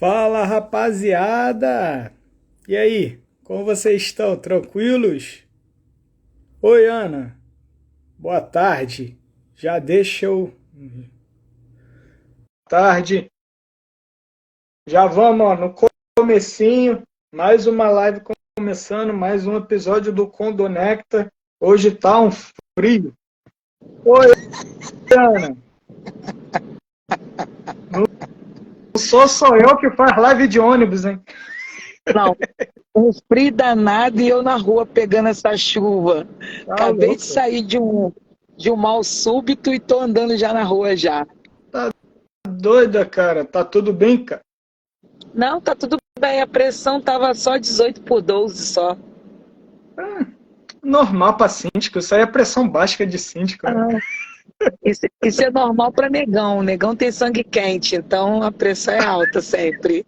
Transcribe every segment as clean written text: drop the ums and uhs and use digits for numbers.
Fala, rapaziada! E aí, como vocês estão? Tranquilos? Oi, Ana. Boa tarde. Já deixa eu. Tarde. Já vamos, ó, no comecinho. Mais uma live começando, mais um episódio do Condonecta. Hoje tá um frio. Oi, Ana. Não sou só eu que faz live de ônibus, hein? Não, um frio danado e eu na rua pegando essa chuva. Tá Acabei de louco. sair de um mal súbito e tô andando já na rua já. Tá doida, cara. Tá tudo bem, cara? Não, tá tudo bem, a pressão tava só 18/12 só. Normal para síndico, isso aí é pressão básica de síndico, né? Ah, isso é normal para negão. O negão tem sangue quente, então a pressão é alta sempre.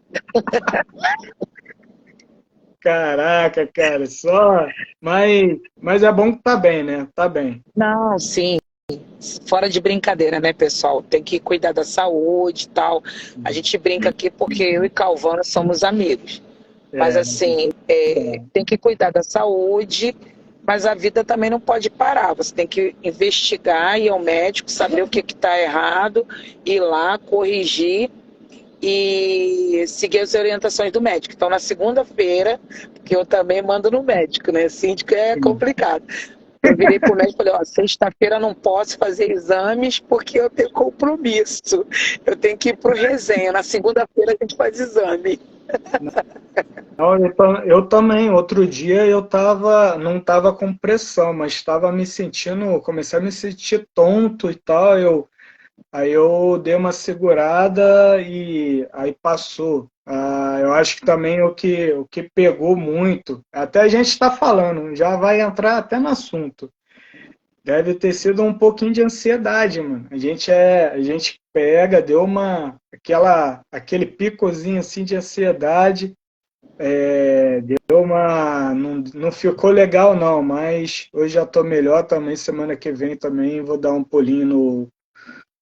Caraca, cara, só. Mas é bom que tá bem, né? Tá bem. Não, sim, fora de brincadeira, né, pessoal? Tem que cuidar da saúde e tal. A gente brinca aqui porque eu e Calvano somos amigos. Mas É, assim, bom. tem que cuidar da saúde, mas a vida também não pode parar. Você tem que investigar, ir ao médico, saber o que está errado, ir lá, corrigir e seguir as orientações do médico. Então, na segunda-feira, que eu também mando no médico, né? Síndico é complicado. Eu virei pro médico e falei, ó, sexta-feira não posso fazer exames porque eu tenho compromisso. Eu tenho que ir pro resenha. Na segunda-feira a gente faz exame. Não, eu também. Outro dia não tava com pressão, mas estava me sentindo, comecei a me sentir tonto e tal. Aí eu dei uma segurada e aí passou. Eu acho que também o que pegou muito, até a gente está falando, já vai entrar até no assunto. Deve ter sido um pouquinho de ansiedade, mano. A gente pega, deu aquele picozinho assim de ansiedade, não ficou legal não, mas hoje já tô melhor também. Semana que vem também vou dar um pulinho no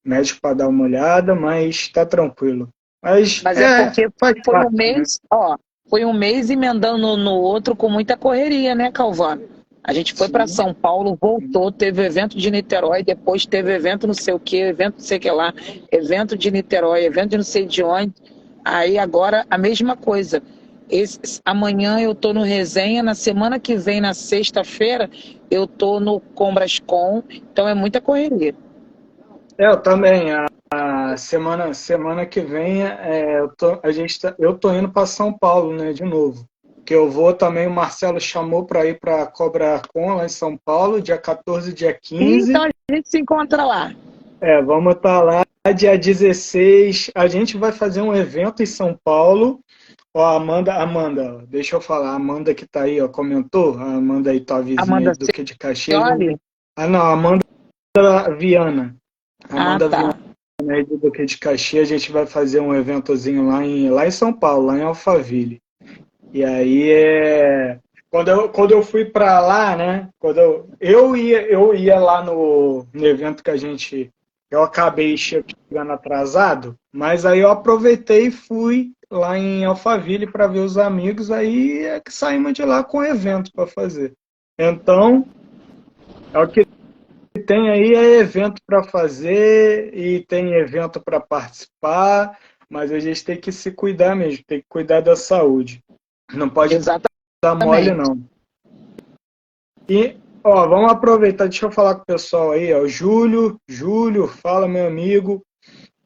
médico para dar uma olhada, mas tá tranquilo. Mas Mas é porque faz foi um parte, né? mês, ó, foi um mês emendando no outro com muita correria, né, Calvano? A gente foi para Sim. São Paulo, voltou, teve evento de Niterói, depois teve evento não sei o quê, evento não sei o que lá, evento de Niterói, evento de não sei de onde. Aí agora a mesma coisa. Amanhã eu tô no Resenha, na semana que vem, na sexta-feira, eu tô no Combrascon, então é muita correria. Eu também. A semana que vem eu tô indo para São Paulo, né, de novo. Que eu vou também, o Marcelo chamou para ir para Cobracon lá em São Paulo, dia 14, dia Então 15. a gente se encontra lá. Vamos estar lá dia 16. A gente vai fazer um evento em São Paulo. Ó, Amanda, deixa eu falar, a Amanda que tá aí, ó, comentou, a Amanda aí, tua vizinha aí Amanda do que de Caxias. Cioli? Não, Amanda Viana. Ah, Amanda tá. Viana aí do Duque de Caxias, a gente vai fazer um eventozinho lá em São Paulo, lá em Alphaville. E aí quando eu fui para lá, né? Eu ia lá no evento eu acabei chegando atrasado, mas aí eu aproveitei e fui lá em Alphaville para ver os amigos, aí é que saímos de lá com o evento para fazer. Então, é o que tem aí é evento para fazer e tem evento para participar, mas a gente tem que se cuidar mesmo, tem que cuidar da saúde. Não pode dar mole, Exatamente. não. E, ó, vamos aproveitar, deixa eu falar com o pessoal aí, ó. Júlio, fala, meu amigo.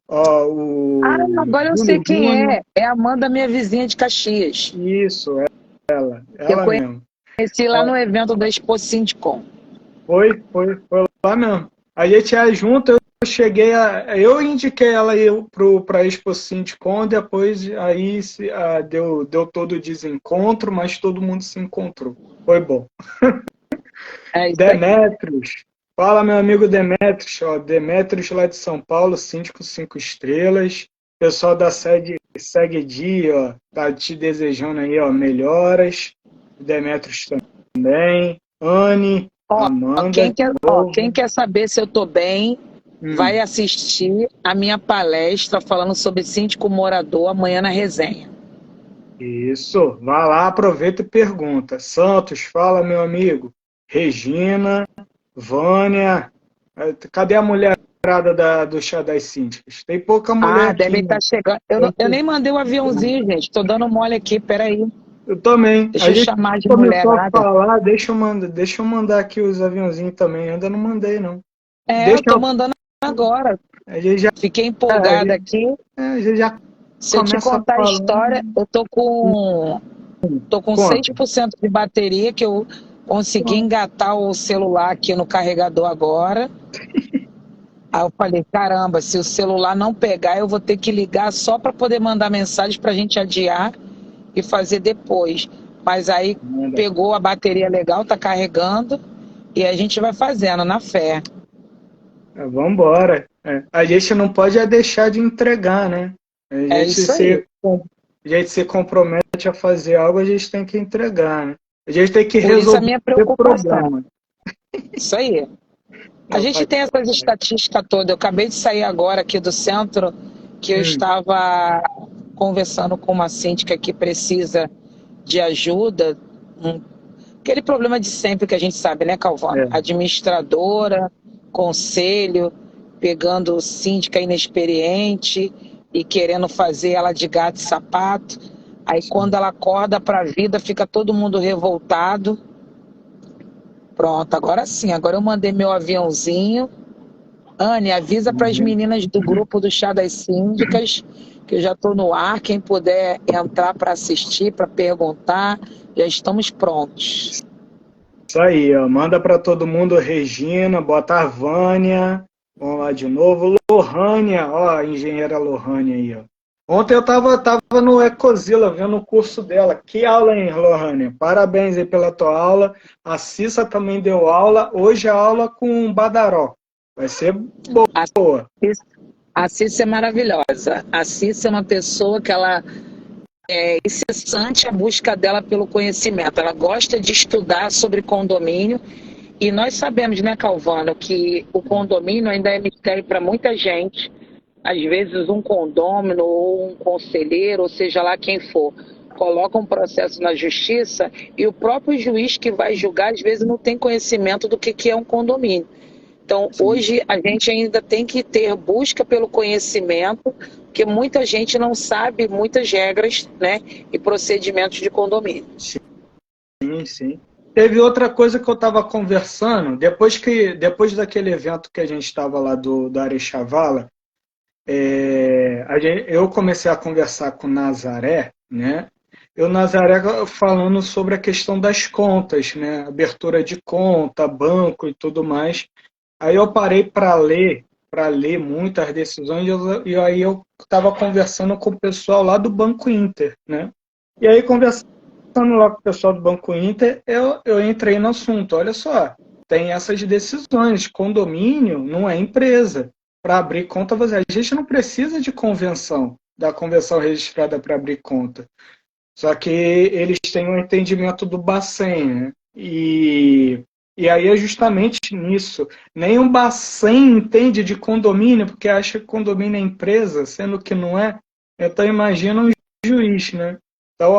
Ó, Ah, o agora eu sei Júlio quem Júnior, é. É a Amanda, minha vizinha de Caxias. isso, Eu ela mesmo. conheci lá no evento da Expo Sindicom. Foi lá mesmo. A gente é junto, eu indiquei ela para a Expo Sintcom, depois aí deu todo o desencontro, mas todo mundo se encontrou. Foi bom. É isso aí. Demetrios, fala meu amigo Demetrios, ó, Demetrios lá de São Paulo, síndico 5 estrelas. Pessoal da sede segue dia, ó, tá te desejando aí, ó, melhoras. Demetrios também. Anne, Ó, Amanda, de quem novo. quer saber se eu tô bem, vai assistir a minha palestra falando sobre síndico morador amanhã na resenha. Isso, vá lá, aproveita e pergunta. Santos, fala, meu amigo. Regina, Vânia, cadê a mulherada do chá das síndicas? Tem pouca mulher aqui, Devem né? estar chegando. Eu nem mandei o aviãozinho, gente. Estou dando mole aqui, peraí. Eu também. Deixa A eu gente chamar de começou a mulherada. falar, deixa eu mandar aqui os aviãozinhos também. Ainda não mandei, não. Eu tô mandando agora. A gente já, Fiquei empolgada a aqui. gente já Se eu te começa contar a história, falando. eu tô com Conta. 6% de bateria, que eu consegui engatar o celular aqui no carregador agora. Aí eu falei, caramba, se o celular não pegar, eu vou ter que ligar só para poder mandar mensagem para a gente adiar e fazer depois. Mas aí pegou a bateria legal, tá carregando e a gente vai fazendo na fé. Vamos embora. A gente não pode deixar de entregar, né? É isso aí. A gente se compromete a fazer algo, a gente tem que entregar, né? A gente tem que Por isso a resolver minha o preocupação. problema. Isso aí. A gente tem essas estatísticas todas. Eu acabei de sair agora aqui do centro, que eu estava conversando com uma síndica que precisa de ajuda. Aquele problema de sempre que a gente sabe, né, Calvano? Administradora, conselho, pegando síndica inexperiente e querendo fazer ela de gato e sapato. Aí quando ela acorda para a vida, fica todo mundo revoltado. Pronto, agora sim, agora eu mandei meu aviãozinho. Anne, avisa para as meninas do grupo do Chá das Síndicas que eu já estou no ar. Quem puder entrar para assistir, para perguntar, já estamos prontos. Isso aí, ó. Manda para todo mundo, Regina, bota a Vânia. Vamos lá de novo. Lohânia, ó, a engenheira Lohânia aí, ó. Ontem eu tava no Ecozilla vendo o curso dela. Que aula, hein, Lohânia? Parabéns aí pela tua aula. A Cissa também deu aula. Hoje a aula com Badaró. Vai ser boa. A Cissa é maravilhosa. A Cissa é uma pessoa que ela é incessante a busca dela pelo conhecimento. Ela gosta de estudar sobre condomínio. E nós sabemos, né, Calvano, que o condomínio ainda é mistério para muita gente. Às vezes um condômino ou um conselheiro, ou seja lá quem for, coloca um processo na justiça e o próprio juiz que vai julgar, às vezes não tem conhecimento do que é um condomínio. Então, hoje a gente ainda tem que ter busca pelo conhecimento, porque muita gente não sabe muitas regras, né, e procedimentos de condomínio. Sim, sim. Teve outra coisa que eu estava conversando, depois daquele evento que a gente estava lá do Arechavala, eu comecei a conversar com o Nazaré, né? O Nazaré falando sobre a questão das contas, né? Abertura de conta, banco e tudo mais. Aí eu parei para ler muitas decisões e aí eu estava conversando com o pessoal lá do Banco Inter, né? E aí conversando lá com o pessoal do Banco Inter, eu entrei no assunto. Olha só, tem essas decisões. Condomínio não é empresa. Para abrir conta, a gente não precisa de convenção, da convenção registrada para abrir conta. Só que eles têm um entendimento do Bacen, né? E aí é justamente nisso. Nenhum Bacen entende de condomínio, porque acha que condomínio é empresa, sendo que não é. Então imagina um juiz, né? Então,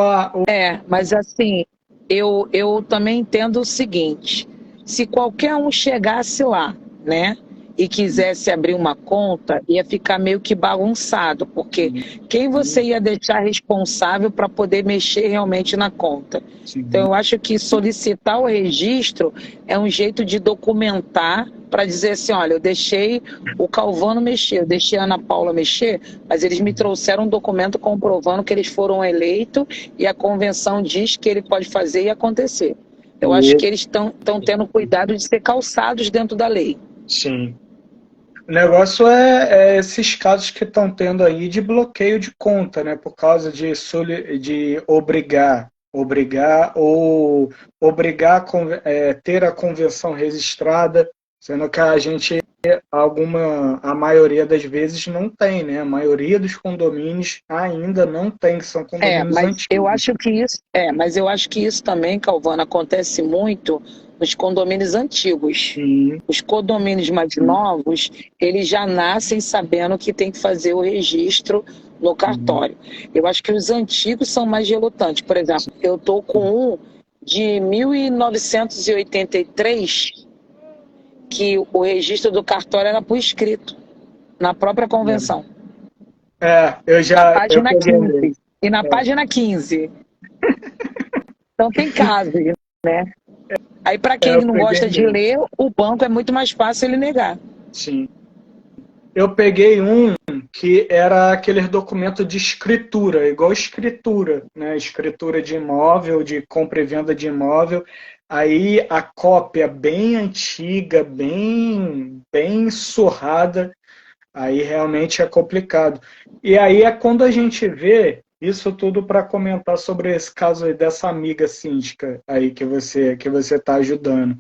mas assim, eu também entendo o seguinte, se qualquer um chegasse lá, né, e quisesse abrir uma conta, ia ficar meio que bagunçado, porque quem você ia deixar responsável para poder mexer realmente na conta? Então, eu acho que solicitar o registro é um jeito de documentar para dizer assim, olha, eu deixei o Calvano mexer, eu deixei a Ana Paula mexer, mas eles me trouxeram um documento comprovando que eles foram eleitos e a convenção diz que ele pode fazer e acontecer. Eu acho que eles estão tendo cuidado de ser calçados dentro da lei. Sim. O negócio é esses casos que estão tendo aí de bloqueio de conta, né? Por causa de obrigar a ter a convenção registrada, sendo que a maioria das vezes não tem, né? A maioria dos condomínios ainda não tem, que são condomínios mas antigos. eu acho que isso também, Calvano, acontece muito nos condomínios antigos. Sim. Os condomínios mais novos, eles já nascem sabendo que tem que fazer o registro no cartório. Eu acho que os antigos são mais relutantes. Por exemplo, eu estou com um de 1983, que o registro do cartório era por escrito, na própria convenção. Eu Na já página peguei 15. ele. E na página 15. Então tem casos, né? Aí para quem Eu não peguei gosta de ele. ler, o banco é muito mais fácil ele negar. Sim. Eu peguei um que era aquele documento de escritura, igual escritura, né? Escritura de imóvel, de compra e venda de imóvel. Aí a cópia bem antiga, bem surrada, aí realmente é complicado. E aí é quando a gente vê isso tudo para comentar sobre esse caso aí dessa amiga síndica aí que você está ajudando.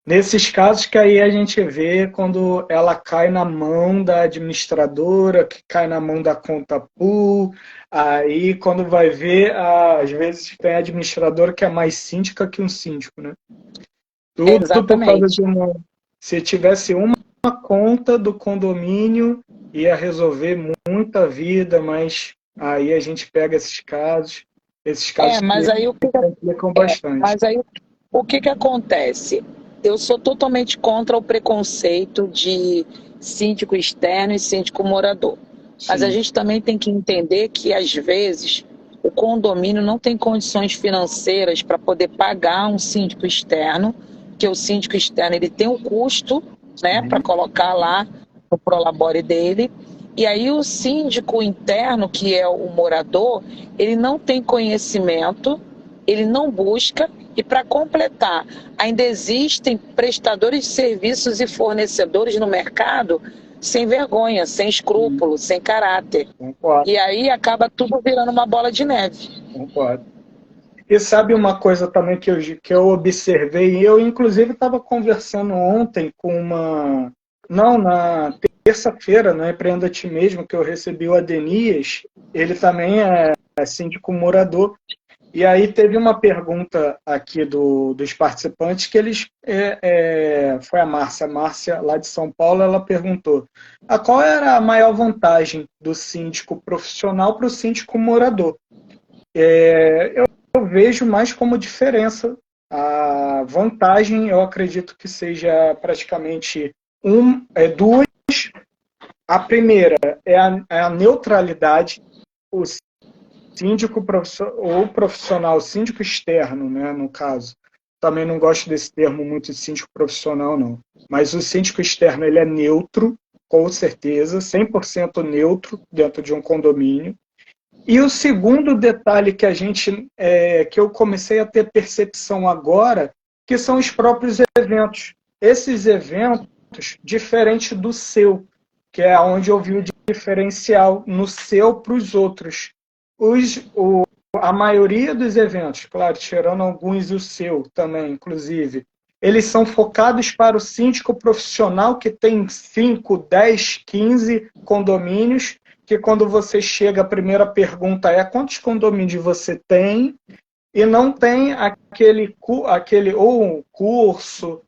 Nesses casos que aí a gente vê quando ela cai na mão da administradora, que cai na mão da conta pool, aí quando vai ver, às vezes tem administradora que é mais síndica que um síndico, né? Tudo por causa Exatamente. de uma... Se tivesse uma conta do condomínio, ia resolver muita vida, mas aí a gente pega esses casos Mas que aí complicam bastante. o que acontece? Eu sou totalmente contra o preconceito de síndico externo e síndico morador. Mas a Sim. gente também tem que entender que, às vezes, o condomínio não tem condições financeiras para poder pagar um síndico externo, que o síndico externo ele tem um custo, né, para colocar lá no prolabore dele. E aí o síndico interno, que é o morador, ele não tem conhecimento, ele não busca, e para completar, ainda existem prestadores de serviços e fornecedores no mercado sem vergonha, sem escrúpulo, sem caráter. Concordo. E aí acaba tudo virando uma bola de neve. Concordo. E sabe uma coisa também que eu observei, e eu inclusive estava conversando ontem com uma... Não, na terça-feira, no Empreenda a Ti Mesmo, que eu recebi o Adenias, ele também é síndico morador, e aí teve uma pergunta aqui dos participantes que eles... foi a Márcia lá de São Paulo, ela perguntou qual era a maior vantagem do síndico profissional para o síndico morador. Eu vejo mais como diferença. A vantagem, eu acredito que seja praticamente duas. A primeira é a neutralidade. O síndico ou profissional, síndico externo, né, no caso. Também não gosto desse termo muito de síndico profissional, não. Mas o síndico externo ele é neutro, com certeza, 100% neutro dentro de um condomínio. E o segundo detalhe que eu comecei a ter percepção agora, que são os próprios eventos. Esses eventos, diferente do seu, que é onde eu vi o diferencial no seu para os outros. A maioria dos eventos, claro, tirando alguns o seu também, inclusive, eles são focados para o síndico profissional que tem 5, 10, 15 condomínios, que quando você chega, a primeira pergunta é quantos condomínios você tem, e não tem aquele ou curso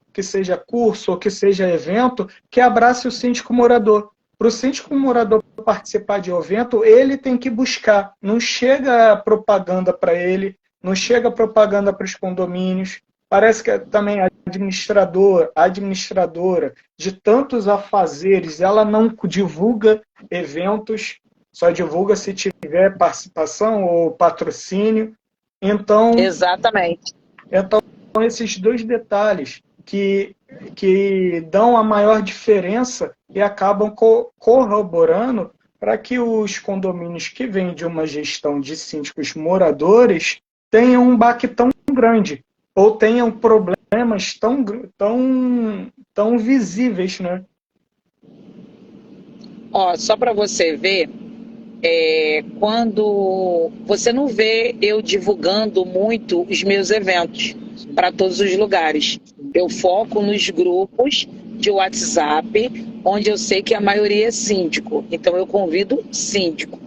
ou que seja evento, que abrace o síndico morador. Para o síndico morador participar de um evento, ele tem que buscar. Não chega propaganda para ele, não chega propaganda para os condomínios. Parece que também a administradora de tantos afazeres, ela não divulga eventos, só divulga se tiver participação ou patrocínio. Então, Exatamente. esses dois detalhes que dão a maior diferença e acabam corroborando para que os condomínios que vêm de uma gestão de síndicos moradores tenham um baque tão grande ou tenham problemas tão visíveis, né? Só para você ver, quando você não vê eu divulgando muito os meus eventos para todos os lugares. Eu foco nos grupos de WhatsApp, onde eu sei que a maioria é síndico. Então eu convido síndico.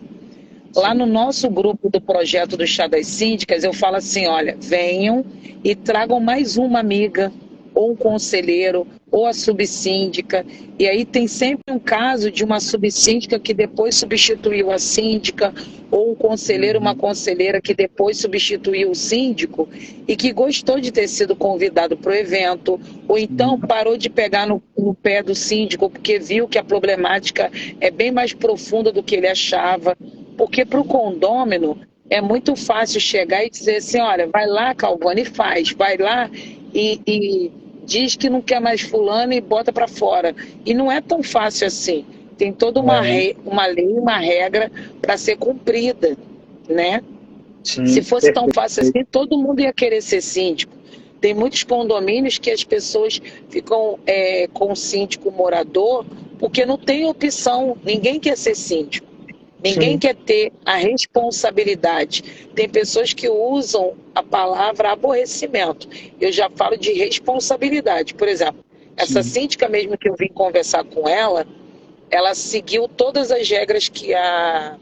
Lá no nosso grupo do projeto do Chá das Síndicas, eu falo assim, olha, venham e tragam mais uma amiga, ou um conselheiro, ou a subsíndica, e aí tem sempre um caso de uma subsíndica que depois substituiu a síndica, ou um conselheiro, uma conselheira que depois substituiu o síndico, e que gostou de ter sido convidado para o evento, ou então parou de pegar no pé do síndico, porque viu que a problemática é bem mais profunda do que ele achava, porque para o condômino é muito fácil chegar e dizer assim, olha, vai lá, Calvani, e faz, vai lá e diz que não quer mais fulano e bota para fora. E não é tão fácil assim. Tem toda uma lei, uma regra para ser cumprida, né? Sim, Se fosse tão perfeito. fácil assim, todo mundo ia querer ser síndico. Tem muitos condomínios que as pessoas ficam com o síndico morador porque não tem opção, ninguém quer ser síndico. Ninguém Sim. quer ter a responsabilidade. Tem pessoas que usam a palavra aborrecimento. Eu já falo de responsabilidade. Por exemplo, essa Sim. síndica mesmo que eu vim conversar com ela, ela seguiu todas as regras que a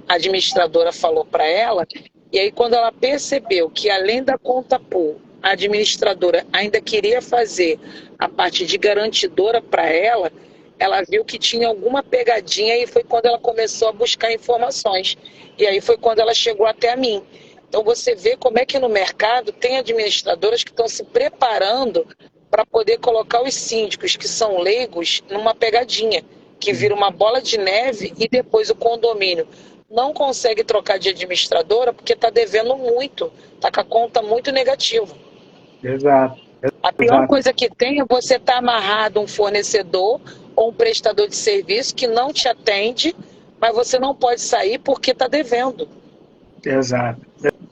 administradora falou para ela. E aí, quando ela percebeu que, além da conta pool, a administradora ainda queria fazer a parte de garantidora para ela, ela viu que tinha alguma pegadinha e foi quando ela começou a buscar informações. E aí foi quando ela chegou até a mim. Então você vê como é que no mercado tem administradoras que estão se preparando para poder colocar os síndicos, que são leigos, numa pegadinha, que vira uma bola de neve e depois o condomínio não consegue trocar de administradora porque está devendo muito, está com a conta muito negativa. Exato. A pior coisa que tem é você estar amarrado a um fornecedor ou um prestador de serviço que não te atende, mas você não pode sair porque está devendo. Exato.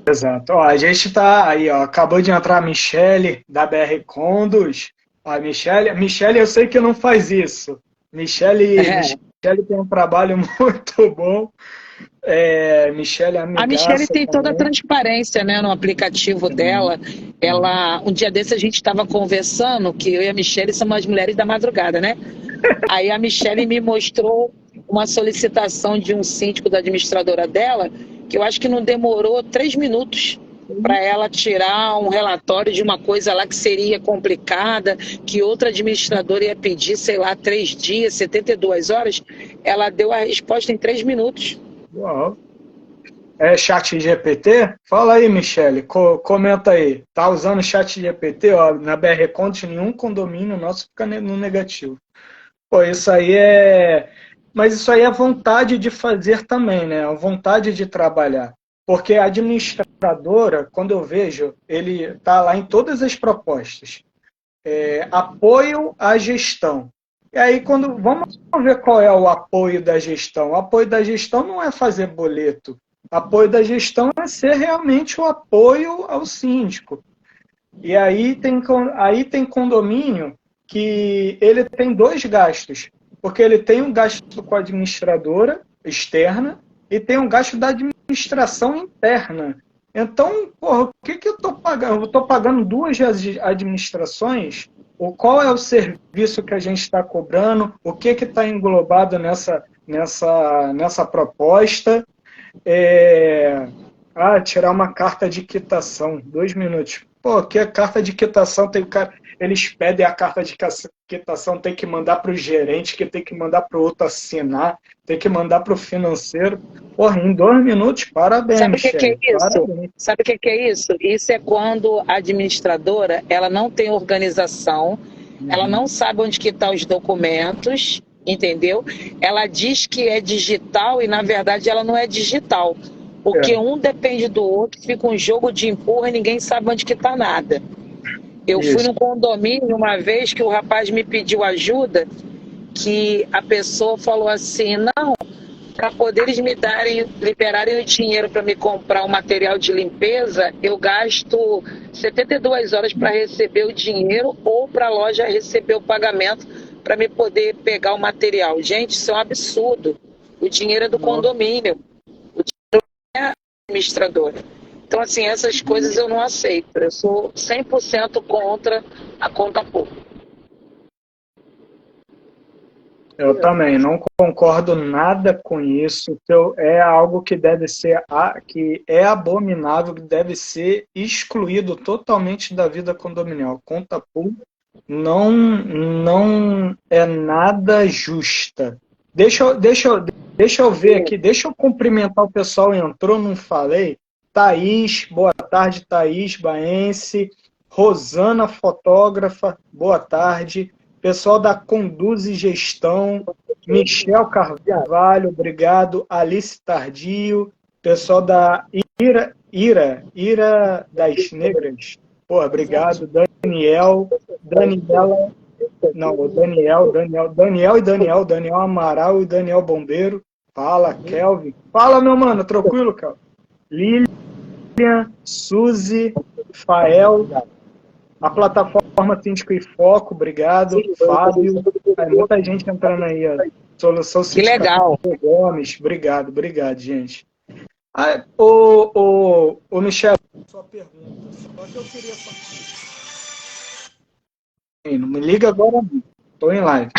Exato. Ó, a gente está aí, ó, acabou de entrar a Michele, da BR Condos. Ó, Michele, eu sei que não faz isso. Michele tem um trabalho muito bom. Michele é A Michele amigaça tem toda a também. transparência, né, no aplicativo dela. Um dia desse a gente estava conversando, que eu e a Michele somos as mulheres da madrugada, né? Aí a Michele me mostrou uma solicitação de um síndico da administradora dela, que eu acho que não demorou 3 minutos para ela tirar um relatório de uma coisa lá que seria complicada, que outra administradora ia pedir, sei lá, 3 dias, 72 horas. Ela deu a resposta em 3 minutos. Uau. É chat GPT? Fala aí, Michele, comenta aí. Tá usando o chat GPT? Ó, na BR Contos, nenhum condomínio nosso fica no negativo. Pô, isso aí é... Mas isso aí é vontade de fazer também, né? A vontade de trabalhar. Porque a administradora, quando eu vejo, ele está lá em todas as propostas. Apoio à gestão. E aí, vamos ver qual é o apoio da gestão. O apoio da gestão não é fazer boleto. O apoio da gestão é ser realmente o apoio ao síndico. E aí tem condomínio que ele tem dois gastos. Porque ele tem um gasto com a administradora externa e tem um gasto da administração interna. Então, porra, o que eu estou pagando? Eu estou pagando duas administrações? Qual é o serviço que a gente está cobrando? O que está englobado nessa proposta? Tirar uma carta de quitação. 2 minutos. Pô, que a carta de quitação tem o cara. Eles pedem a carta de quitação, tem que mandar para o gerente, que tem que mandar para o outro assinar, tem que mandar para o financeiro. Porra, em 2 minutos, parabéns, Sabe o que é isso? Parabéns. Sabe o que é isso? Isso é quando a administradora ela não tem organização, ela não sabe onde que estão os documentos, entendeu? Ela diz que é digital e, na verdade, ela não é digital. Porque um depende do outro, fica um jogo de empurra e ninguém sabe onde que está nada. Eu fui num condomínio uma vez que o rapaz me pediu ajuda, que a pessoa falou assim, não, para poder eles liberarem o dinheiro para me comprar o material de limpeza, eu gasto 72 horas para receber o dinheiro ou para a loja receber o pagamento para me poder pegar o material. Gente, isso é um absurdo. O dinheiro é do condomínio. O dinheiro é da administradora. Então, assim, essas coisas eu não aceito. Eu sou 100% contra a conta pública. Eu também não concordo nada com isso. É algo que deve ser, que é abominável, que deve ser excluído totalmente da vida condominial. Conta pública não é nada justa. Deixa eu ver aqui, deixa eu cumprimentar o pessoal. Entrou, não falei. Thaís, boa tarde, Thaís Baense. Rosana, fotógrafa, boa tarde. Pessoal da Conduz e Gestão, Michel Carvalho, obrigado. Alice Tardio, pessoal da Ira das Negras, pô, obrigado. Daniela, não, Daniel Amaral e Daniel Bombeiro. Fala, Kelvin. Fala, meu mano, tranquilo, Kelvin? Lilian, Suzy, Fael, a plataforma Síndico e Foco, obrigado. Fábio, muita gente entrando aí. Ó. Solução Síndica. Que legal. Gomes, obrigado, gente. Michel, sua pergunta. Só que eu queria falar. Não me liga agora, não. Estou em live.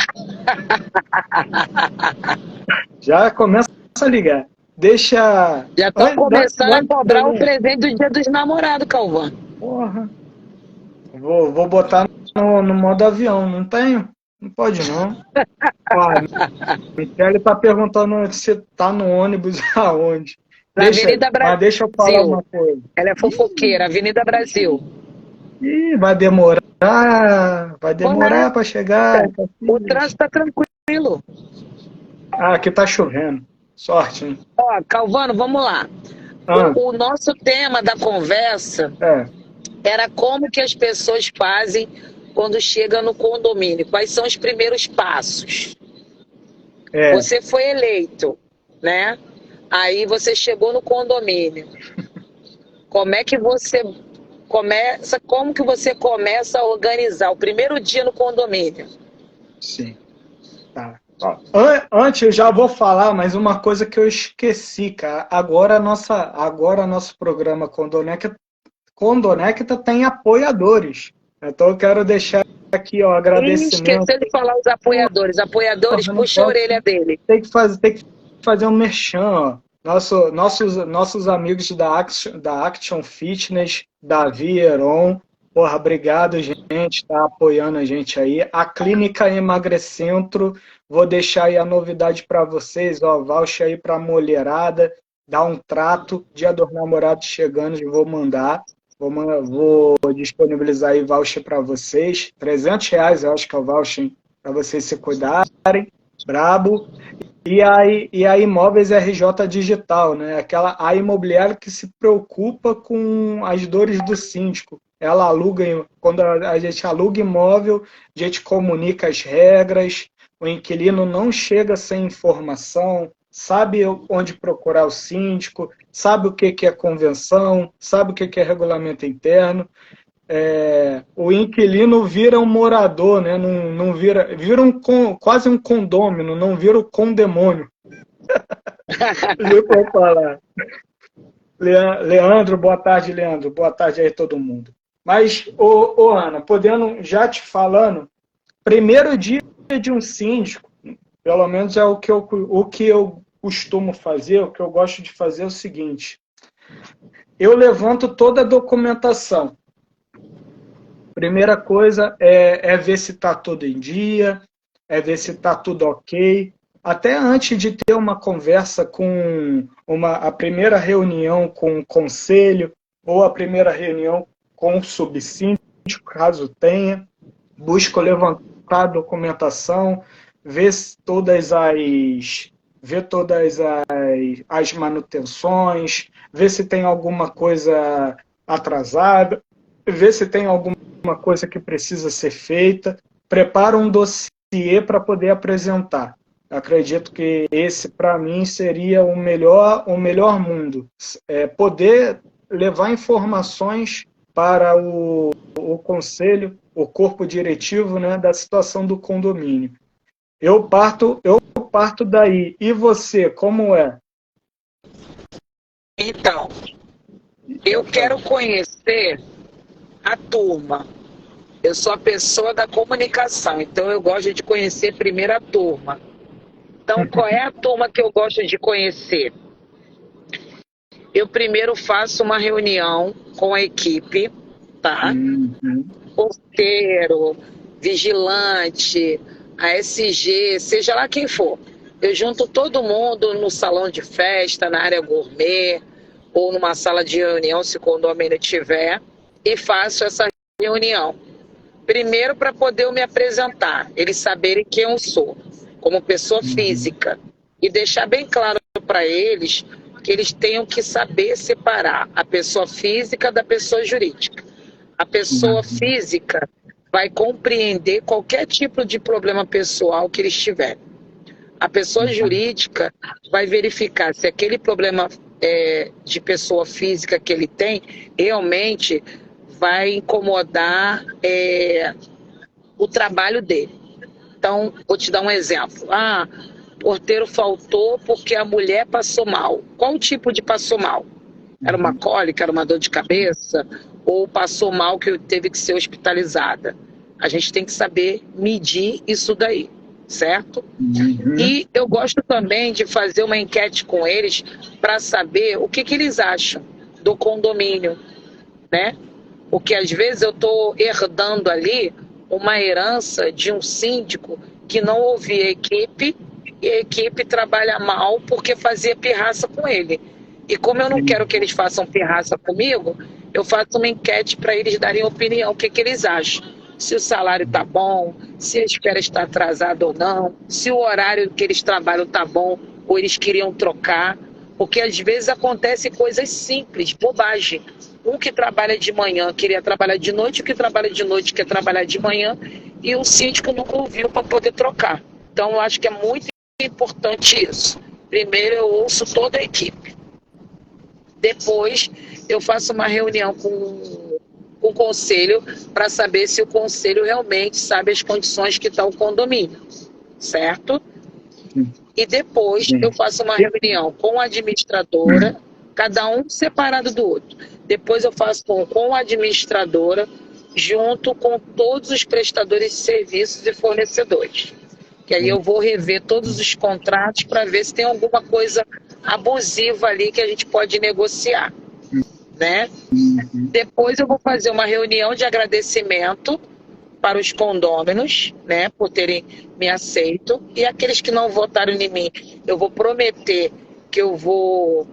Já começa a ligar. Deixa. Já estão começando a cobrar o presente do Dia dos Namorados, Calvão. Porra. Vou botar no modo avião, não tenho? Não pode, não. Michele está perguntando se tá no ônibus aonde. Avenida Brasil. Mas deixa eu falar uma coisa. Ela é fofoqueira, Avenida Brasil. Ih, vai demorar para chegar. O trânsito tá tranquilo. Aqui tá chovendo. Sorte, hein? Ó, Calvano, vamos lá. O nosso tema da conversa era como que as pessoas fazem quando chegam no condomínio. Quais são os primeiros passos? Você foi eleito, né? Aí você chegou no condomínio. Como que você começa a organizar o primeiro dia no condomínio? Sim. Tá. Antes eu já vou falar, mas uma coisa que eu esqueci, cara. Agora nosso programa Condonecta tem apoiadores. Então eu quero deixar aqui, ó, agradecimento. Esqueceu de falar os apoiadores. Apoiadores, puxa a orelha dele. Tem que fazer um merchan, ó. Nossos amigos da Action Fitness, Davi, Heron, porra, obrigado, gente, tá apoiando a gente aí. A Clínica Emagrecentro, vou deixar aí a novidade para vocês, ó, voucher aí para mulherada, dá um trato, Dia dos Namorados chegando, vou mandar, vou disponibilizar aí voucher para vocês, R$300, eu acho que é o voucher para vocês se cuidarem, brabo. E a Imóveis RJ Digital, né? A imobiliária que se preocupa com as dores do síndico. Ela aluga, quando a gente aluga imóvel, a gente comunica as regras, o inquilino não chega sem informação, sabe onde procurar o síndico, sabe o que é convenção, sabe o que é regulamento interno. O inquilino vira um morador, né? Não vira quase um condômino, não vira o condemônio. Vou falar. Leandro, boa tarde, Leandro. Boa tarde aí todo mundo. Mas, Ana, podendo já te falando, primeiro dia de um síndico, pelo menos é o que eu costumo fazer, o que eu gosto de fazer é o seguinte: eu levanto toda a documentação. Primeira coisa é ver se está tudo em dia, é ver se está tudo ok. Até antes de ter uma conversa a primeira reunião com o conselho ou a primeira reunião com o subsíndico, caso tenha, busco levantar a documentação, ver todas as manutenções, ver se tem alguma coisa atrasada, ver se tem alguma coisa que precisa ser feita, prepara um dossiê para poder apresentar. Acredito que esse, para mim, seria o melhor mundo. Poder levar informações para o conselho, o corpo diretivo, né, da situação do condomínio. Eu parto daí. E você, como é? Então, eu quero conhecer a turma. Eu sou a pessoa da comunicação, então eu gosto de conhecer primeiro a turma. Então, qual é a turma que eu gosto de conhecer? Eu primeiro faço uma reunião com a equipe, tá? Porteiro, vigilante, ASG, seja lá quem for. Eu junto todo mundo no salão de festa, na área gourmet, ou numa sala de reunião, se o condomínio tiver, e faço essa reunião. Primeiro, para poder eu me apresentar, eles saberem quem eu sou, como pessoa física, e deixar bem claro para eles que eles tenham que saber separar a pessoa física da pessoa jurídica. A pessoa física vai compreender qualquer tipo de problema pessoal que eles tiverem. A pessoa jurídica vai verificar se aquele problema de pessoa física que ele tem realmente vai incomodar o trabalho dele. Então, vou te dar um exemplo. O porteiro faltou porque a mulher passou mal. Qual tipo de passou mal? Era uma cólica, era uma dor de cabeça? Ou passou mal que teve que ser hospitalizada? A gente tem que saber medir isso daí, certo? E eu gosto também de fazer uma enquete com eles para saber o que eles acham do condomínio, né? Porque às vezes eu estou herdando ali uma herança de um síndico que não ouvia a equipe e a equipe trabalha mal porque fazia pirraça com ele. E como eu não quero que eles façam pirraça comigo, eu faço uma enquete para eles darem opinião, o que eles acham. Se o salário está bom, se a espera está atrasada ou não, se o horário que eles trabalham está bom ou eles queriam trocar. Porque às vezes acontecem coisas simples, bobagem. Um que trabalha de manhã queria trabalhar de noite, o que trabalha de noite quer trabalhar de manhã, e o síndico nunca ouviu para poder trocar. Então eu acho que é muito importante isso. Primeiro eu ouço toda a equipe. Depois eu faço uma reunião com o conselho para saber se o conselho realmente sabe as condições que está o condomínio, certo? E depois eu faço uma reunião com a administradora, cada um separado do outro. Depois eu faço com a administradora, junto com todos os prestadores de serviços e fornecedores. Que aí eu vou rever todos os contratos para ver se tem alguma coisa abusiva ali que a gente pode negociar, né? Depois eu vou fazer uma reunião de agradecimento para os condôminos, né, por terem me aceito, e aqueles que não votaram em mim, eu vou prometer que eu vou,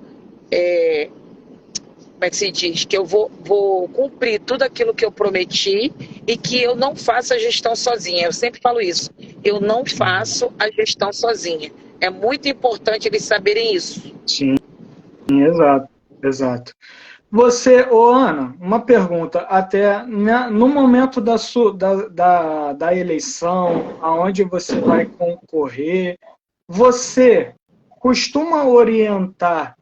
como é que se diz, que eu vou cumprir tudo aquilo que eu prometi e que eu não faço a gestão sozinha. Eu sempre falo isso, eu não faço a gestão sozinha. É muito importante eles saberem isso. Sim, exato, exato. Você, Ana, uma pergunta, até no momento da eleição, aonde você vai concorrer, você costuma orientar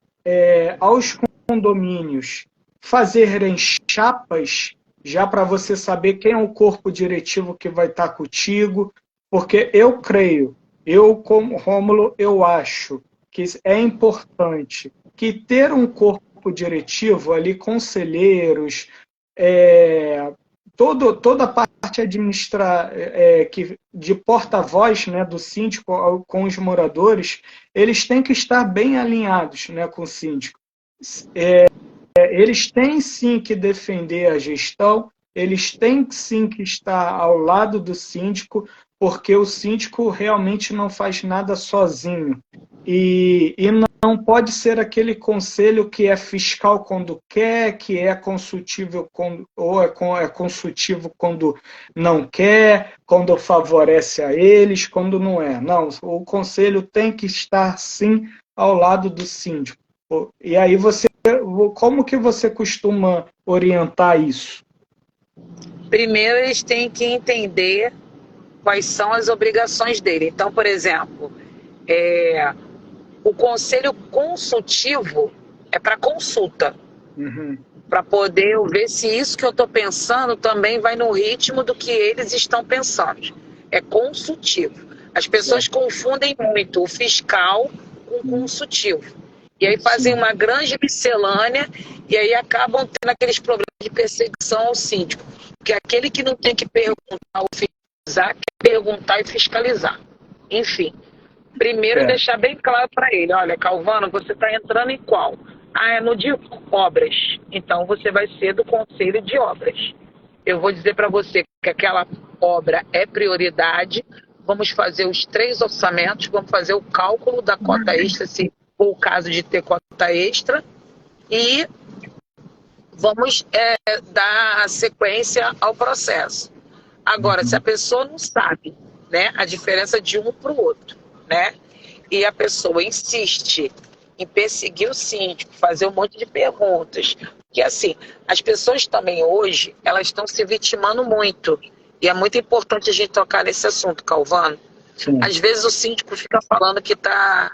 aos condomínios fazerem chapas, já para você saber quem é o corpo diretivo que vai estar contigo? Porque eu creio, eu como Rômulo, eu acho que é importante que ter um corpo diretivo ali, conselheiros, toda a parte de porta-voz, né, do síndico com os moradores, eles têm que estar bem alinhados, né, com o síndico. Eles têm sim que defender a gestão, eles têm sim que estar ao lado do síndico, porque o síndico realmente não faz nada sozinho. E não pode ser aquele conselho que é fiscal quando quer, que é consultivo ou é consultivo quando não quer, quando favorece a eles, quando não é. Não, o conselho tem que estar, sim, ao lado do síndico. E aí como que você costuma orientar isso? Primeiro, eles têm que entender quais são as obrigações dele. Então, por exemplo, o conselho consultivo é para consulta, para poder eu ver se isso que eu estou pensando também vai no ritmo do que eles estão pensando. É consultivo. As pessoas confundem muito o fiscal com o consultivo. E aí fazem uma grande miscelânea e aí acabam tendo aqueles problemas de perseguição ao síndico. Porque aquele que não tem que perguntar ou fiscalizar, quer perguntar e fiscalizar. Enfim, primeiro deixar bem claro para ele, olha, Calvano, você está entrando em qual? Ah, é no de obras. Então você vai ser do conselho de obras. Eu vou dizer para você que aquela obra é prioridade, vamos fazer os 3 orçamentos, vamos fazer o cálculo da cota extra, se for o caso de ter cota extra, e vamos dar sequência ao processo. Agora, se a pessoa não sabe, né, a diferença de um para o outro, né, e a pessoa insiste em perseguir o síndico, fazer um monte de perguntas, porque assim, as pessoas também hoje, elas estão se vitimando muito, e é muito importante a gente tocar nesse assunto, Calvano. Sim. Às vezes o síndico fica falando que está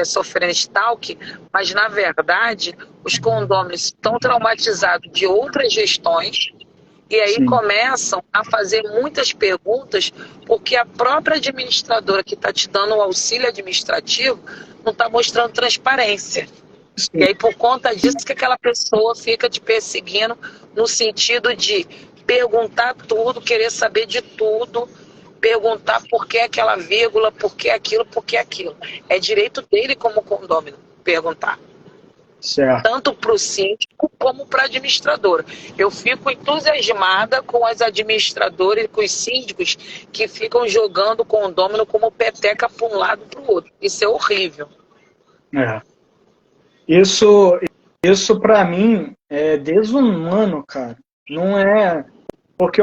sofrendo stalking, mas na verdade os condôminos estão traumatizados de outras gestões e aí Sim. começam a fazer muitas perguntas porque a própria administradora que está te dando o auxílio administrativo não está mostrando transparência. Sim. E aí por conta disso que aquela pessoa fica te perseguindo no sentido de perguntar tudo, querer saber de tudo, perguntar por que aquela vírgula, por que aquilo, por que aquilo. É direito dele como condômino perguntar. Certo. Tanto para o síndico como para a administradora. Eu fico entusiasmada com as administradoras e com os síndicos que ficam jogando o condômino como peteca para um lado e para o outro. Isso é horrível. Isso para mim é desumano, cara. Não é... Porque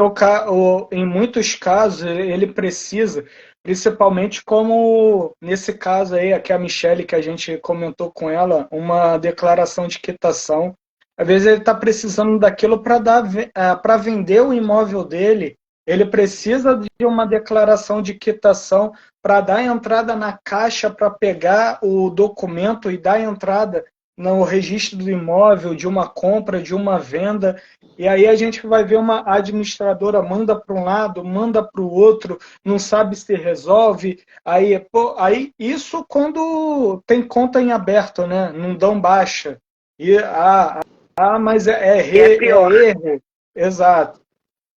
em muitos casos ele precisa, principalmente como nesse caso aí, aqui a Michelle, que a gente comentou com ela, uma declaração de quitação. Às vezes ele está precisando daquilo para vender o imóvel dele, ele precisa de uma declaração de quitação para dar entrada na caixa, para pegar o documento e dar entrada no registro do imóvel, de uma compra, de uma venda. E aí a gente vai ver uma administradora manda para um lado, manda para o outro, não sabe se resolve. Aí isso quando tem conta em aberto, né? Não dão baixa. E, mas é erro. Exato.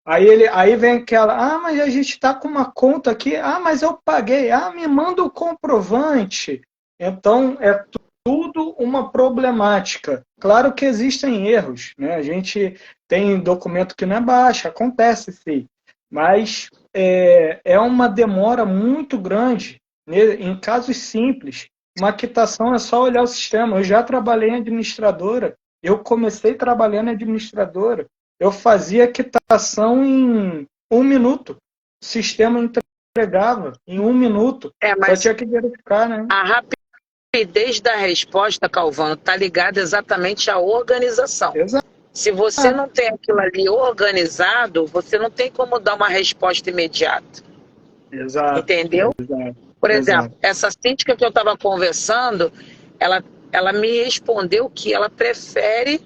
Aí vem aquela, mas a gente está com uma conta aqui, mas eu paguei, me manda o comprovante. Então, é tudo uma problemática. Claro que existem erros, né? A gente tem documento que não é baixo, acontece sim, mas é uma demora muito grande, né? Em casos simples. Uma quitação é só olhar o sistema. Eu já trabalhei em administradora, eu comecei trabalhando em administradora, eu fazia quitação em 1 minuto. O sistema entregava em 1 minuto. Mas só tinha que verificar, né? A rapidez da resposta, Calvano, está ligada exatamente à organização. Exato. Se você não tem aquilo ali organizado, você não tem como dar uma resposta imediata. Exato. Entendeu? Exato. Por exemplo, essa síndica que eu estava conversando, ela me respondeu que ela prefere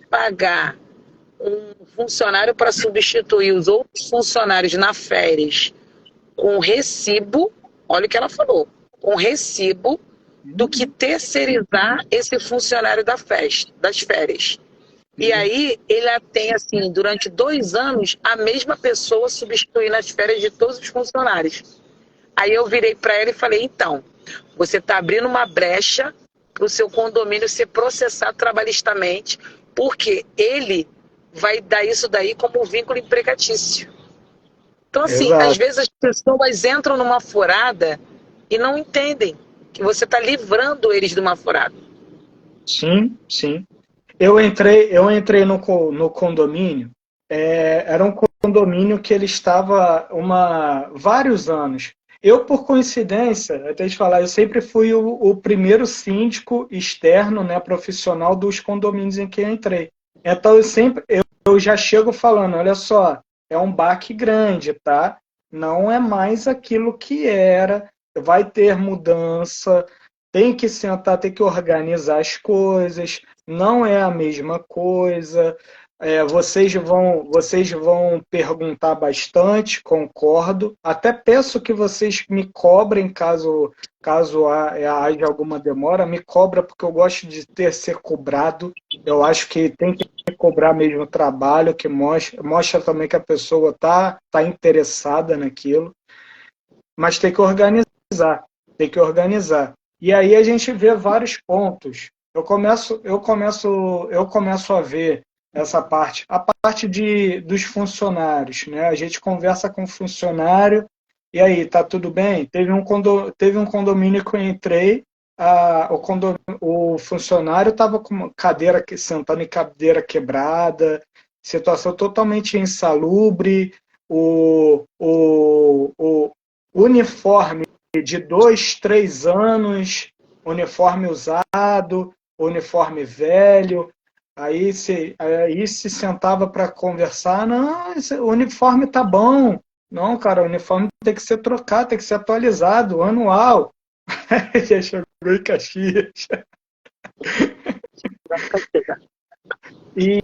pagar um funcionário para substituir os outros funcionários na férias com recibo, olha o que ela falou, com recibo, do que terceirizar esse funcionário das férias. E aí, ele tem, assim, durante 2 anos, a mesma pessoa substituindo as férias de todos os funcionários. Aí eu virei para ela e falei, então, você está abrindo uma brecha para o seu condomínio ser processado trabalhistamente, porque ele vai dar isso daí como vínculo empregatício. Então, assim, Exato. Às vezes as pessoas entram numa furada e não entendem que você está livrando eles de uma furada. Sim, sim. Eu entrei no condomínio, era um condomínio que ele estava vários anos. Eu, por coincidência, até te falar, eu sempre fui o primeiro síndico externo, né, profissional dos condomínios em que eu entrei. Então, eu já chego falando, olha só, é um baque grande, tá? Não é mais aquilo que era, vai ter mudança, tem que sentar, tem que organizar as coisas, não é a mesma coisa. Vocês vão perguntar bastante, concordo. Até peço que vocês me cobrem caso haja alguma demora, me cobra porque eu gosto de ser cobrado. Eu acho que tem que cobrar mesmo o trabalho, que mostra também que a pessoa tá interessada naquilo, mas tem que organizar. E aí a gente vê vários pontos. Eu começo a ver essa parte, a parte dos funcionários, né? A gente conversa com o funcionário, e aí, tá tudo bem? Teve um condomínio que eu entrei, o funcionário estava com cadeira, sentando em cadeira quebrada, situação totalmente insalubre, o uniforme de 2, 3 anos, uniforme usado, uniforme velho. Aí se sentava para conversar, não, o uniforme tá bom. Não, cara, o uniforme tem que ser trocado, tem que ser atualizado, anual. Já chegou em Caxias. E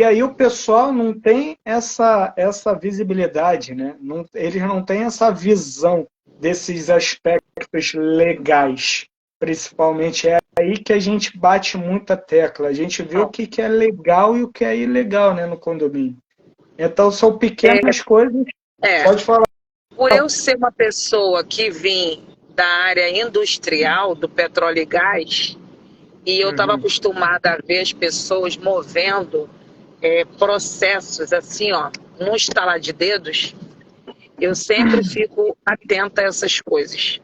aí o pessoal não tem essa visibilidade, né? Não, eles não têm essa visão desses aspectos legais. Principalmente é aí que a gente bate muita tecla. A gente vê o que é legal e o que é ilegal, né, no condomínio. Então são pequenas coisas. Pode falar. Por eu ser uma pessoa que vim da área industrial, do petróleo e gás, e eu estava acostumada a ver as pessoas movendo processos assim, ó, num estalar de dedos, eu sempre fico atenta a essas coisas.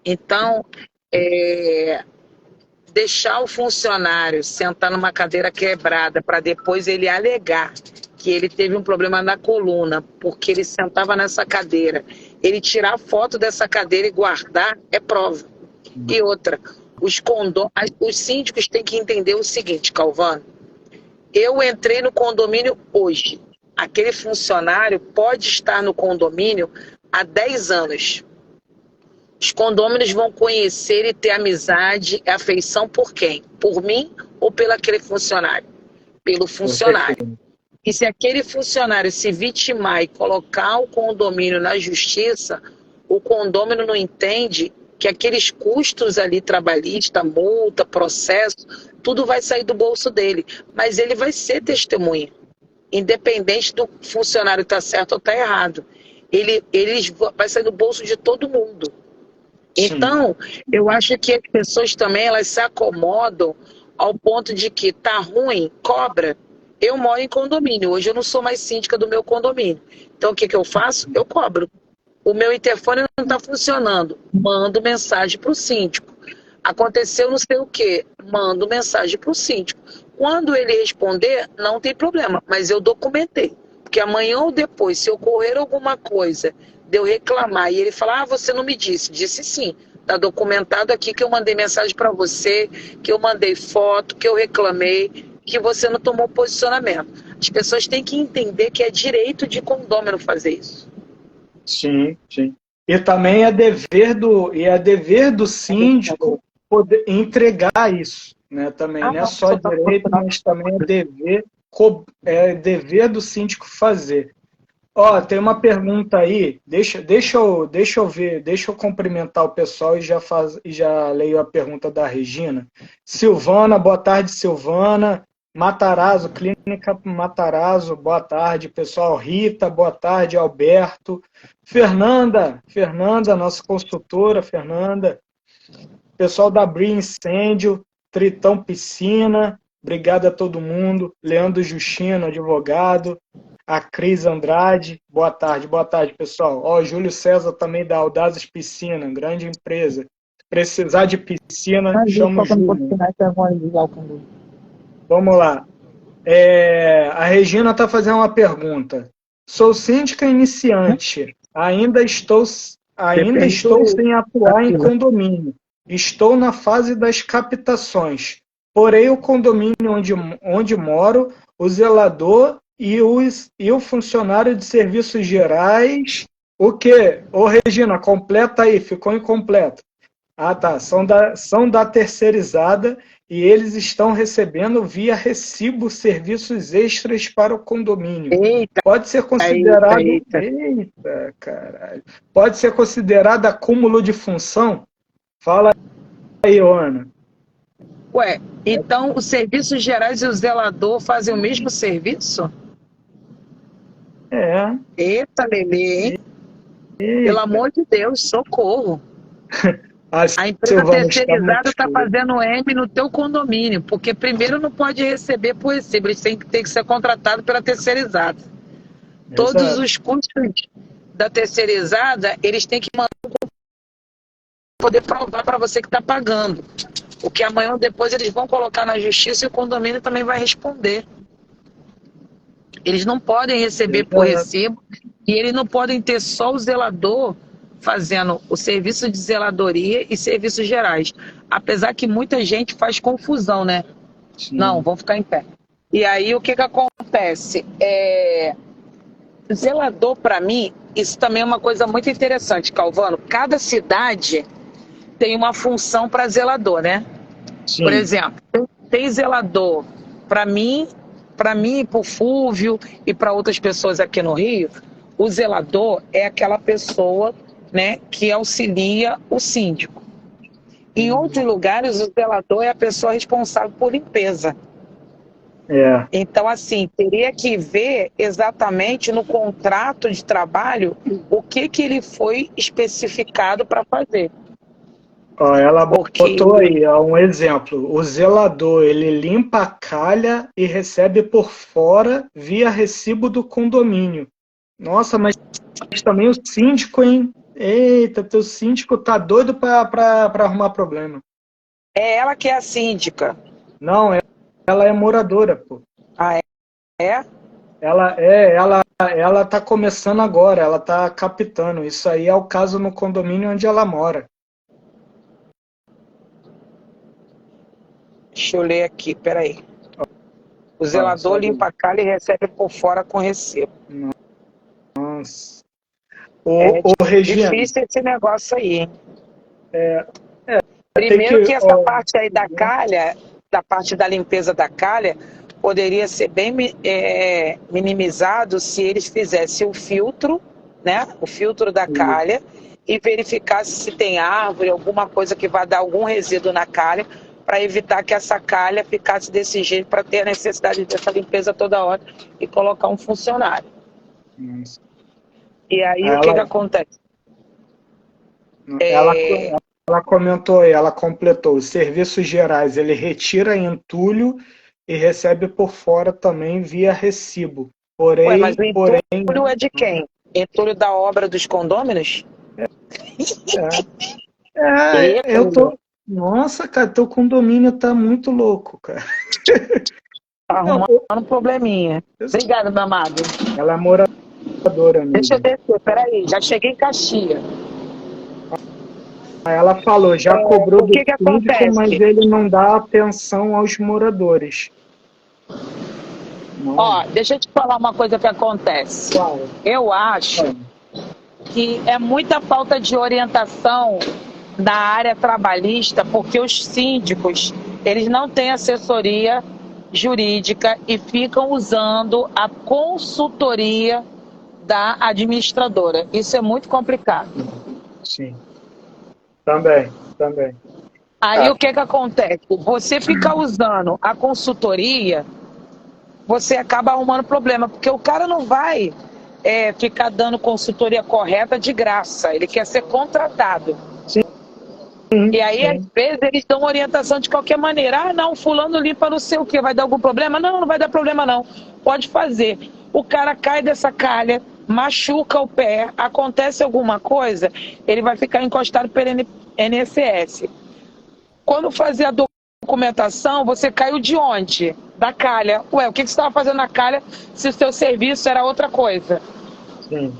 Então, deixar o funcionário sentar numa cadeira quebrada para depois ele alegar que ele teve um problema na coluna porque ele sentava nessa cadeira, ele tirar foto dessa cadeira e guardar é prova. E outra, os síndicos têm que entender o seguinte, Calvano, eu entrei no condomínio hoje, aquele funcionário pode estar no condomínio há 10 anos. Os condôminos vão conhecer e ter amizade e afeição por quem? Por mim ou pelo aquele funcionário? Pelo funcionário. E se aquele funcionário se vitimar e colocar o condomínio na justiça, o condômino não entende que aqueles custos ali trabalhistas, multa, processo, tudo vai sair do bolso dele. Mas ele vai ser testemunha, independente do funcionário estar certo ou estar errado. Ele vai sair do bolso de todo mundo. Então, eu acho que as pessoas também elas se acomodam ao ponto de que tá ruim, cobra. Eu moro em condomínio, hoje eu não sou mais síndica do meu condomínio. Então, o que eu faço? Eu cobro. O meu interfone não está funcionando, mando mensagem para o síndico. Aconteceu não sei o quê, mando mensagem para o síndico. Quando ele responder, não tem problema, mas eu documentei. Porque amanhã ou depois, se ocorrer alguma coisa de eu reclamar e ele falar, você não me disse. Disse sim, está documentado aqui que eu mandei mensagem para você, que eu mandei foto, que eu reclamei, que você não tomou posicionamento. As pessoas têm que entender que é direito de condômino fazer isso. Sim. E também é dever do síndico poder entregar isso, né? Também não é só direito, mas também é dever do síndico fazer. Ó, tem uma pergunta aí, deixa eu ver, deixa eu cumprimentar o pessoal e já leio a pergunta da Regina. Silvana, boa tarde, Silvana. Matarazzo, Clínica Matarazzo, boa tarde, pessoal. Rita, boa tarde, Alberto. Fernanda, nossa consultora, Fernanda. Pessoal da Bri Incêndio, Tritão Piscina, obrigado a todo mundo. Leandro Justino, advogado. A Cris Andrade, boa tarde, pessoal. Ó, Júlio César também da Audazes Piscina, grande empresa. Precisar de piscina, chama o Júlio. Vamos lá. A Regina está fazendo uma pergunta. Sou síndica iniciante, ainda estou sem atuar em condomínio. Estou na fase das captações. Porém, o condomínio onde moro, o zelador e o funcionário de serviços gerais, o quê? Ô, Regina, completa aí, ficou incompleto. Ah, tá, são da terceirizada e eles estão recebendo via recibo serviços extras para o condomínio. Pode ser considerado... Eita, caralho. Pode ser considerado acúmulo de função? Fala aí, Ana. Ué, então os serviços gerais e o zelador fazem o mesmo serviço? É. Eita, Lelê, hein? Pelo Eita. amor de Deus, socorro. A A empresa Silvana está terceirizada muito está feia. fazendo M no teu condomínio, porque primeiro não pode receber por recibo, eles têm que ter que ser contratados pela terceirizada. Todos Exato. os custos da terceirizada, eles têm que mandar poder provar para você que está pagando. O que amanhã ou depois eles vão colocar na justiça e o condomínio também vai responder. Eles não podem receber por Exato. recibo e eles não podem ter só o zelador fazendo o serviço de zeladoria e serviços gerais. Apesar que muita gente faz confusão, né? Não, Sim. vão ficar em pé. E aí o que acontece? Zelador, para mim, isso também é uma coisa muito interessante, Calvano. Cada cidade tem uma função para zelador, né? Por Sim. exemplo, tem zelador para mim, para o Fúvio e para outras pessoas aqui no Rio, o zelador é aquela pessoa, né, que auxilia o síndico. Em outros lugares, o zelador é a pessoa responsável por limpeza. É. Então, assim, teria que ver exatamente no contrato de trabalho o que ele foi especificado para fazer. Ó, ela Porque botou aí, ó, um exemplo. O zelador, ele limpa a calha e recebe por fora via recibo do condomínio. Nossa, mas também o síndico, hein? Eita, teu síndico tá doido para arrumar problema. é ela que é a síndica. Não, ela é moradora, pô. Ah, é? Ela tá começando agora, ela tá captando. Isso aí é o caso no condomínio onde ela mora. Deixa eu ler aqui, peraí. O Ó, zelador só limpa a calha e recebe por fora com recibo. nossa. É Ô, Regina, difícil esse negócio aí, hein? tem Primeiro que. que essa Ó, parte aí da calha, da parte da limpeza da calha, poderia ser bem minimizado se eles fizessem o filtro, né? O filtro da calha e verificasse se tem árvore, alguma coisa que vai dar algum resíduo na calha, para evitar que essa calha ficasse desse jeito, para ter a necessidade dessa limpeza toda hora e colocar um funcionário. nossa. E aí o que ela, acontece? ela, ela comentou aí, ela completou. Os serviços gerais, ele retira entulho e recebe por fora também via recibo. Ué, mas o Porém, entulho é de quem? Entulho da obra dos condôminos? Eita, eu tô. Nossa, cara, teu condomínio tá muito louco, cara. tá Não, arrumando um probleminha. Obrigada, meu amado. ela é moradora, Deixa eu amiga. descer, peraí, já cheguei em Caxias. Aí ela falou, já cobrou O do que síndico, mas acontece? ele não dá atenção aos moradores. Não. Ó, deixa eu te falar uma coisa que acontece. Claro. Eu acho que é muita falta de orientação da área trabalhista, porque os síndicos, eles não têm assessoria jurídica e ficam usando a consultoria da administradora. Isso é muito complicado. Sim. Também. Aí o que acontece? Você fica usando a consultoria, você acaba arrumando problema, porque o cara não vai ficar dando consultoria correta de graça, ele quer ser contratado. E aí, às vezes, eles dão orientação de qualquer maneira. Ah, não, fulano limpa não sei o quê, vai dar algum problema? Não, não vai dar problema não, pode fazer. O cara cai dessa calha, machuca o pé, acontece alguma coisa, ele vai ficar encostado pelo INSS. Quando fazer a documentação, você caiu de onde? Da calha. Ué, o que você estava fazendo na calha se o seu serviço era outra coisa? Sim.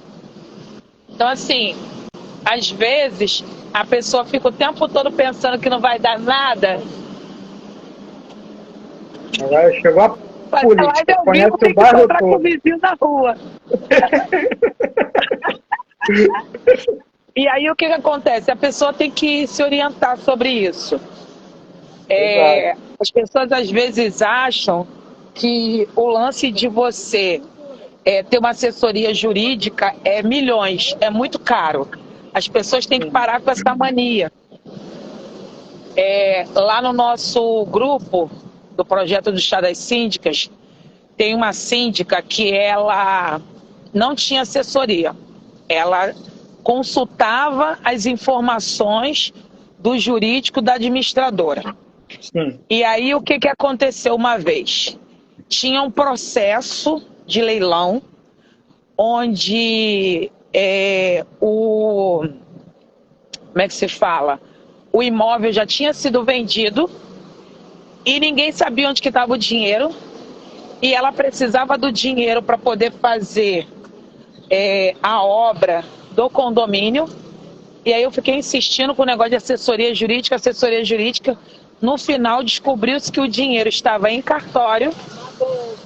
Então, assim, às vezes, a pessoa fica o tempo todo pensando que não vai dar nada. Agora chegou a Mas política, ao conhece vivo tem o que bairro encontrar com o todo. vizinho na rua. E aí o que acontece? A pessoa tem que se orientar sobre isso. As pessoas às vezes acham que o lance de você ter uma assessoria jurídica é milhões, é muito caro. As pessoas têm que parar com essa mania. Lá no nosso grupo do projeto do Chá das Síndicas, tem uma síndica que ela não tinha assessoria. Ela consultava as informações do jurídico da administradora. Sim. E aí, o que aconteceu uma vez? Tinha um processo de leilão onde como é que se fala? O imóvel já tinha sido vendido e ninguém sabia onde que estava o dinheiro, e ela precisava do dinheiro para poder fazer a obra do condomínio. E aí eu fiquei insistindo com o negócio de assessoria jurídica. No final descobriu-se que o dinheiro estava em cartório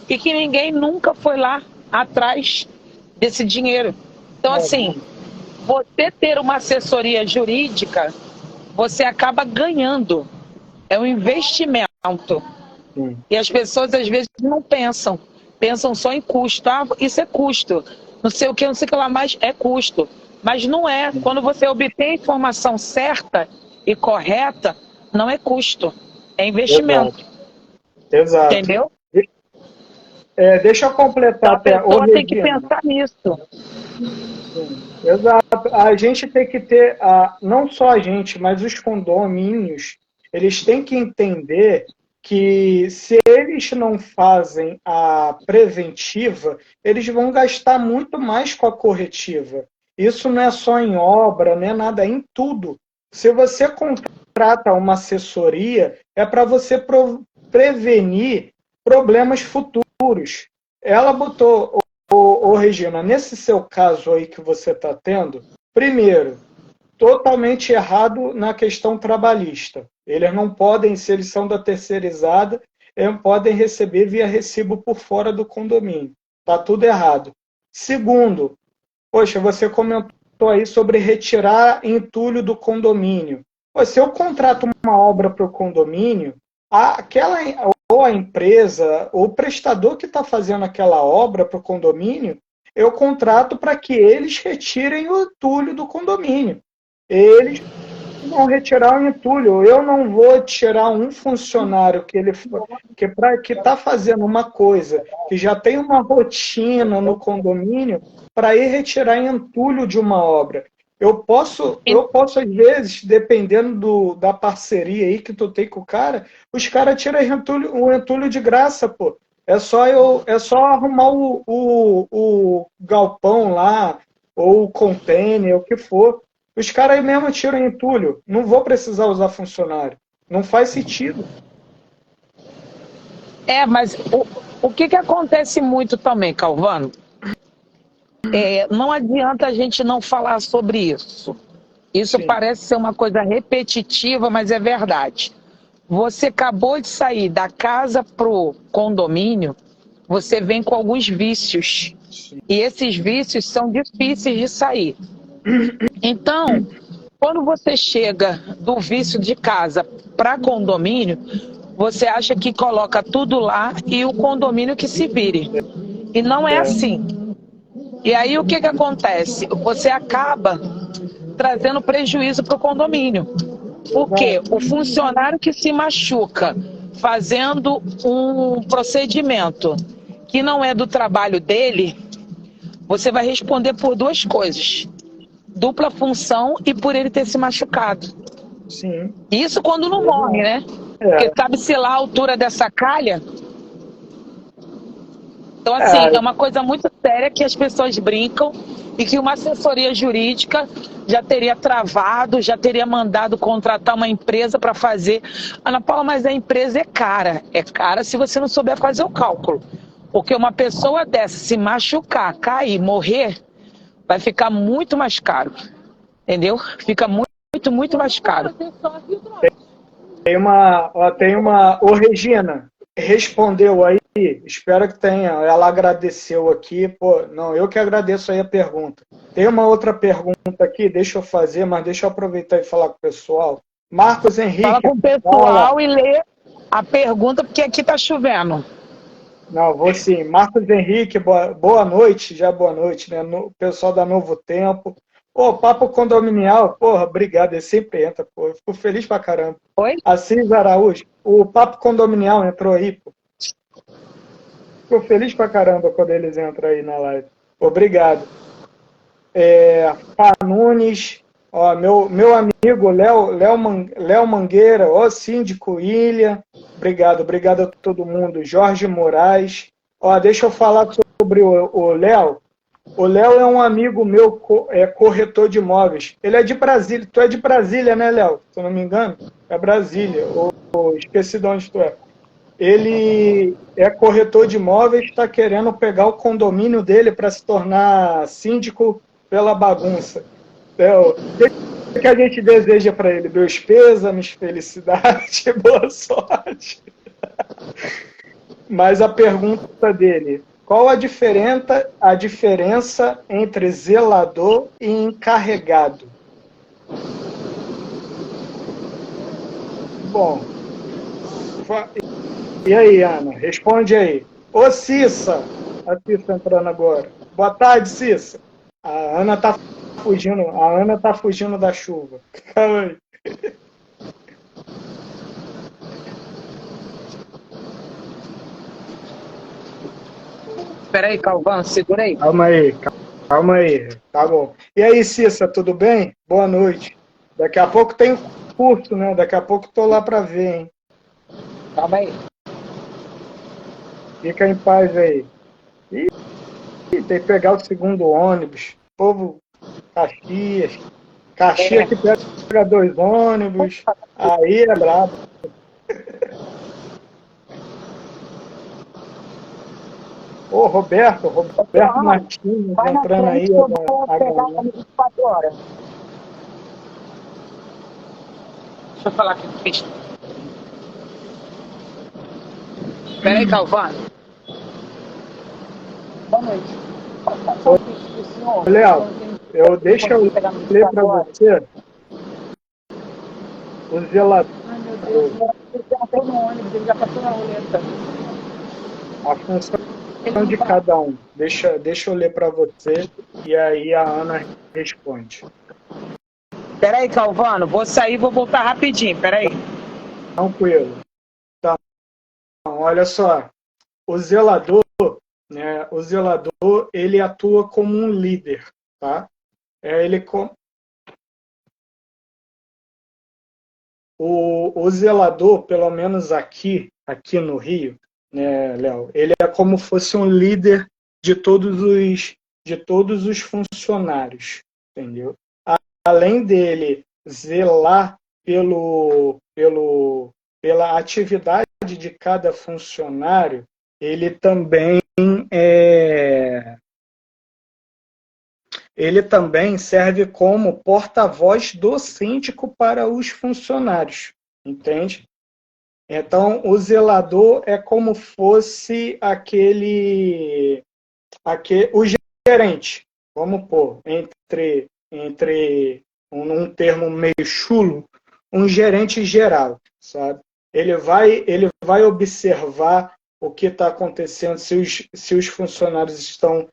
e que ninguém nunca foi lá atrás desse dinheiro. Então, assim, você ter uma assessoria jurídica, você acaba ganhando. É um investimento. Sim. E as pessoas, às vezes, não pensam. Pensam só em custo. Ah, isso é custo. Não sei o que, não sei o que lá mais, é custo. Mas não é. Quando você obtém a informação certa e correta, não é custo. É investimento. Exato. Entendeu? Deixa eu completar Então a até. pessoa tem que pensar nisso. Exato. A gente tem que ter, não só a gente, mas os condomínios, eles têm que entender que se eles não fazem a preventiva, eles vão gastar muito mais com a corretiva. Isso não é só em obra, não é nada, é em tudo. Se você contrata uma assessoria, é para você prevenir problemas futuros. Ela botou, Regina, nesse seu caso aí que você está tendo, primeiro, totalmente errado na questão trabalhista. Eles não podem, se eles são da terceirizada, eles não podem receber via recibo por fora do condomínio. Está tudo errado. Segundo, poxa, você comentou aí sobre retirar entulho do condomínio. Pô, se eu contrato uma obra para o condomínio, ou a empresa, ou o prestador que está fazendo aquela obra para o condomínio, eu contrato para que eles retirem o entulho do condomínio. Eles vão retirar o entulho. Eu não vou tirar um funcionário que está fazendo uma coisa, que já tem uma rotina no condomínio, para ir retirar entulho de uma obra. Eu posso, às vezes, dependendo da parceria aí que tu tem com o cara, os caras tiram o entulho de graça, pô. É só arrumar o galpão lá, ou o container, o que for. Os caras aí mesmo tiram entulho. Não vou precisar usar funcionário. Não faz sentido. Mas o que acontece muito também, Calvano? Não adianta a gente não falar sobre isso. Isso Sim. parece ser uma coisa repetitiva, mas é verdade. Você acabou de sair da casa pro condomínio, você vem com alguns vícios. Sim. E esses vícios são difíceis de sair. Então, quando você chega do vício de casa para condomínio, você acha que coloca tudo lá e o condomínio que se vire. E não é assim. E aí o que acontece? Você acaba trazendo prejuízo para o condomínio. Porque o funcionário que se machuca fazendo um procedimento que não é do trabalho dele, você vai responder por duas coisas: dupla função e por ele ter se machucado. Sim. Isso quando não morre, né? Porque sabe-se lá a altura dessa calha. Então, assim, é uma coisa muito séria que as pessoas brincam e que uma assessoria jurídica já teria travado, já teria mandado contratar uma empresa para fazer. Ana Paula, mas a empresa é cara. É cara se você não souber fazer o cálculo. Porque uma pessoa dessa se machucar, cair, morrer, vai ficar muito mais caro. Entendeu? Fica muito, muito mais caro. Tem uma. Ô, Regina, respondeu aí, espero que tenha. Ela agradeceu aqui. Pô, não, eu que agradeço aí a pergunta. Tem uma outra pergunta aqui, deixa eu fazer, mas deixa eu aproveitar e falar com o pessoal. Marcos Henrique. Fala com o pessoal e lê a pergunta, porque aqui tá chovendo. Não, vou sim. Marcos Henrique, boa noite, já boa noite, né? O pessoal da Novo Tempo. Ô, papo condominial, porra, obrigado, ele sempre entra, pô. Eu fico feliz pra caramba. Oi? Assis Araújo, o papo condominial entrou aí, pô. Fico feliz pra caramba quando eles entram aí na live. Obrigado. Fá Nunes, ó, meu amigo Léo Mangueira, ó, síndico William, obrigado a todo mundo. Jorge Moraes, ó, deixa eu falar sobre o Léo. O Léo é um amigo meu, corretor de imóveis. Ele é de Brasília. Tu é de Brasília, né, Léo? Se eu não me engano. É Brasília. Esqueci de onde tu é. Ele é corretor de imóveis, está querendo pegar o condomínio dele para se tornar síndico pela bagunça. Então, o que a gente deseja para ele? Meus pêsames, felicidade, boa sorte. Mas a pergunta dele, qual a diferença entre zelador e encarregado? Bom, e aí, Ana? Responde aí. Ô, Cissa! A Cissa entrando agora. Boa tarde, Cissa. A Ana tá fugindo da chuva. Calma aí. Espera aí, Calvão, segura aí. Calma aí. Tá bom. E aí, Cissa, tudo bem? Boa noite. Daqui a pouco tem curso, né? Daqui a pouco tô lá para ver, hein? Calma aí. Fica em paz aí. Ih, tem que pegar o segundo ônibus. Povo Caxias. Caxias que pega 2 ônibus. Aí é brabo. Ô, Roberto Martins entrando aí. Eu vou pegar a 24 horas. Deixa eu falar aqui. Espera aí, Calvão. Boa noite. Léo, deixa eu ler para você o zelador. Ai, meu Deus, ele já entrou no ônibus, ele já passou na roleta. A função de cada um. Deixa eu ler para você e aí a Ana responde. Espera aí, Calvano, vou sair e vou voltar rapidinho, espera aí. Tranquilo. Então, olha só, o zelador, né? O zelador, ele atua como um líder, tá? O zelador, pelo menos aqui no Rio, né, Léo, ele é como fosse um líder de todos os funcionários, entendeu? Além dele zelar pela atividade de cada funcionário, ele também serve como porta-voz do síndico para os funcionários, entende? Então, o zelador é como fosse o gerente, vamos pôr, entre um termo meio chulo, um gerente geral, sabe? Ele vai observar o que está acontecendo, se os funcionários estão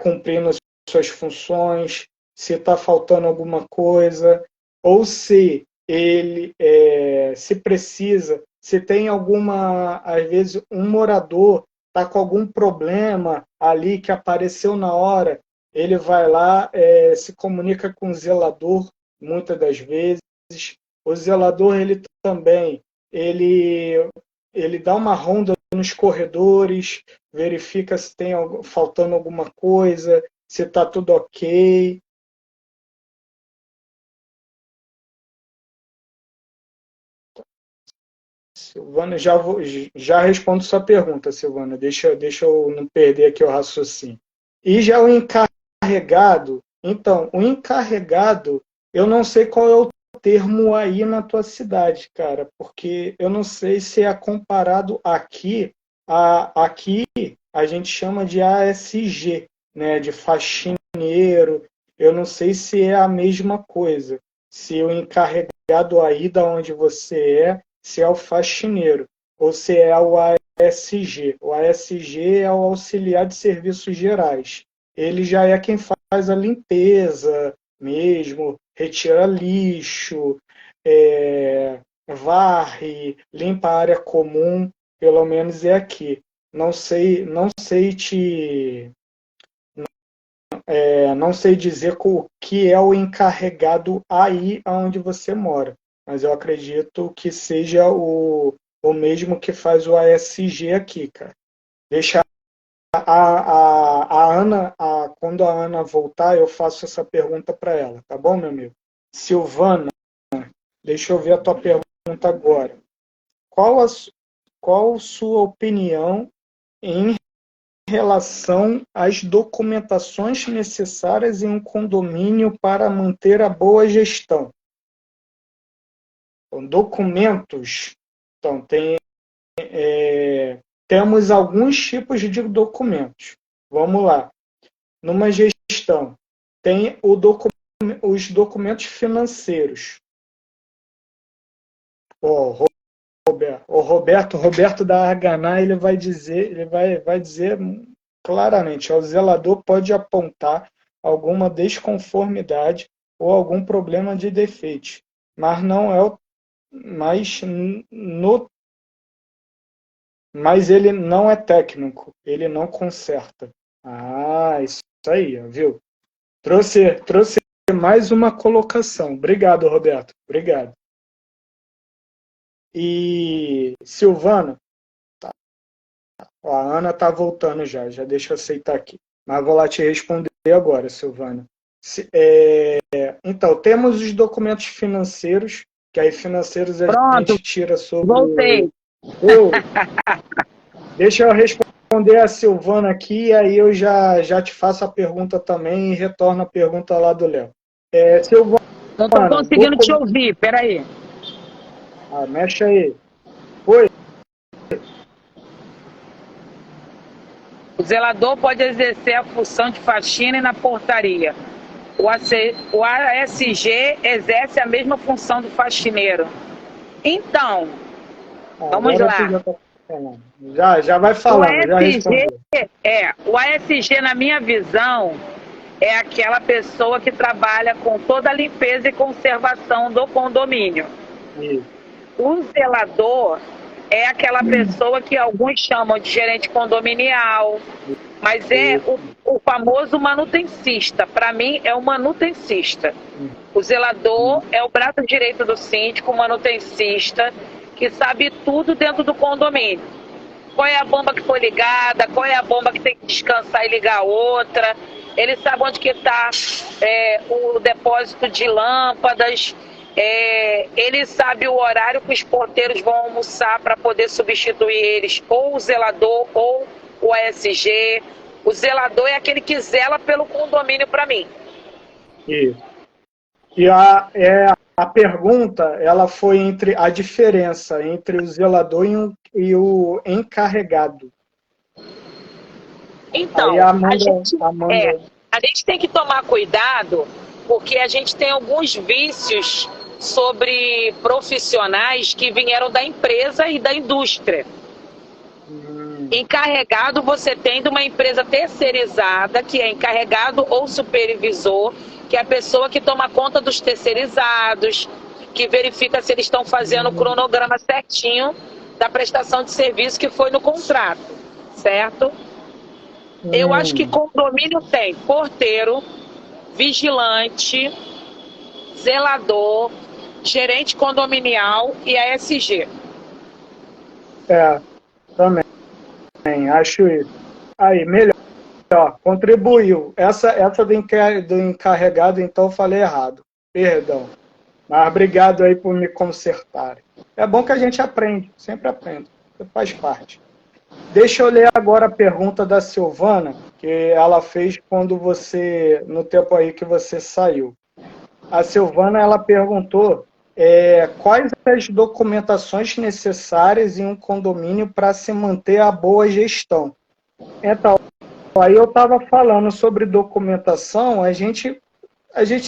cumprindo as suas funções, se está faltando alguma coisa, ou se ele se precisa, se tem às vezes um morador está com algum problema ali que apareceu na hora, ele vai lá, se comunica com o zelador, muitas das vezes. O zelador, ele também, ele dá uma ronda nos corredores, verifica se tem faltando alguma coisa, se está tudo ok. Silvana, já respondo sua pergunta, Silvana. Deixa eu não perder aqui o raciocínio. E já o encarregado, então, o encarregado, eu não sei qual é o termo aí na tua cidade, cara, porque eu não sei se é comparado aqui a gente chama de ASG, né, de faxineiro. Eu não sei se é a mesma coisa. Se o encarregado aí da onde você se é o faxineiro ou se é o ASG. O ASG é o auxiliar de serviços gerais. Ele já é quem faz a limpeza, mesmo, retira lixo, varre, limpa a área comum, pelo menos é aqui. Não sei dizer o que é o encarregado aí onde você mora, mas eu acredito que seja o mesmo que faz o ASG aqui, cara. Deixa a Ana, quando a Ana voltar, eu faço essa pergunta para ela, tá bom, meu amigo? Silvana, deixa eu ver a tua pergunta agora. Qual sua opinião em relação às documentações necessárias em um condomínio para manter a boa gestão? Então, documentos. Então, temos alguns tipos de documentos. Vamos lá. Numa gestão, tem os documentos financeiros. O Roberto da Arganá, ele vai dizer claramente, o zelador pode apontar alguma desconformidade ou algum problema de defeito, mas mas ele não é técnico, ele não conserta. Isso aí, viu? Trouxe mais uma colocação. Obrigado, Roberto. Obrigado. E Silvana, a Ana está voltando já deixa eu aceitar aqui. Mas vou lá te responder agora, Silvana. Então, temos os documentos financeiros, que aí financeiros a gente tira sobre... Voltei. Deixa eu responder a Silvana aqui, aí eu já te faço a pergunta também e retorno a pergunta lá do Léo. Silvana, não estou conseguindo te ouvir, peraí. Mexe aí. Oi. O zelador pode exercer a função de faxina e na portaria. O ASG exerce a mesma função do faxineiro. Então, vamos lá. Já vai falando, já respondeu. O ASG, na minha visão, é aquela pessoa que trabalha com toda a limpeza e conservação do condomínio. Isso. O zelador é aquela pessoa que alguns chamam de gerente condominial, mas é o famoso manutencista. Para mim, é o manutencista. O zelador é o braço direito do síndico, o manutencista, que sabe tudo dentro do condomínio. Qual é a bomba que foi ligada, qual é a bomba que tem que descansar e ligar outra. Ele sabe onde que está o depósito de lâmpadas. Ele sabe o horário que os porteiros vão almoçar para poder substituir eles, ou o zelador ou o ASG. O zelador é aquele que zela pelo condomínio para mim. Isso. E a pergunta, ela foi entre a diferença entre o zelador e o encarregado. Então, a gente tem que tomar cuidado, porque a gente tem alguns vícios sobre profissionais que vieram da empresa e da indústria. Encarregado você tem de uma empresa terceirizada, que é encarregado ou supervisor, que é a pessoa que toma conta dos terceirizados, que verifica se eles estão fazendo o cronograma certinho da prestação de serviço que foi no contrato, certo? Eu acho que condomínio tem porteiro, vigilante, zelador, gerente condominial e ASG. Também. Acho isso. Aí, melhor. Contribuiu. Essa do encarregado, então, eu falei errado. Perdão. Mas obrigado aí por me consertarem. É bom que a gente aprende. Sempre aprende. Faz parte. Deixa eu ler agora a pergunta da Silvana, que ela fez no tempo aí que você saiu. A Silvana, ela perguntou quais as documentações necessárias em um condomínio para se manter a boa gestão. Então, aí eu estava falando sobre documentação, a gente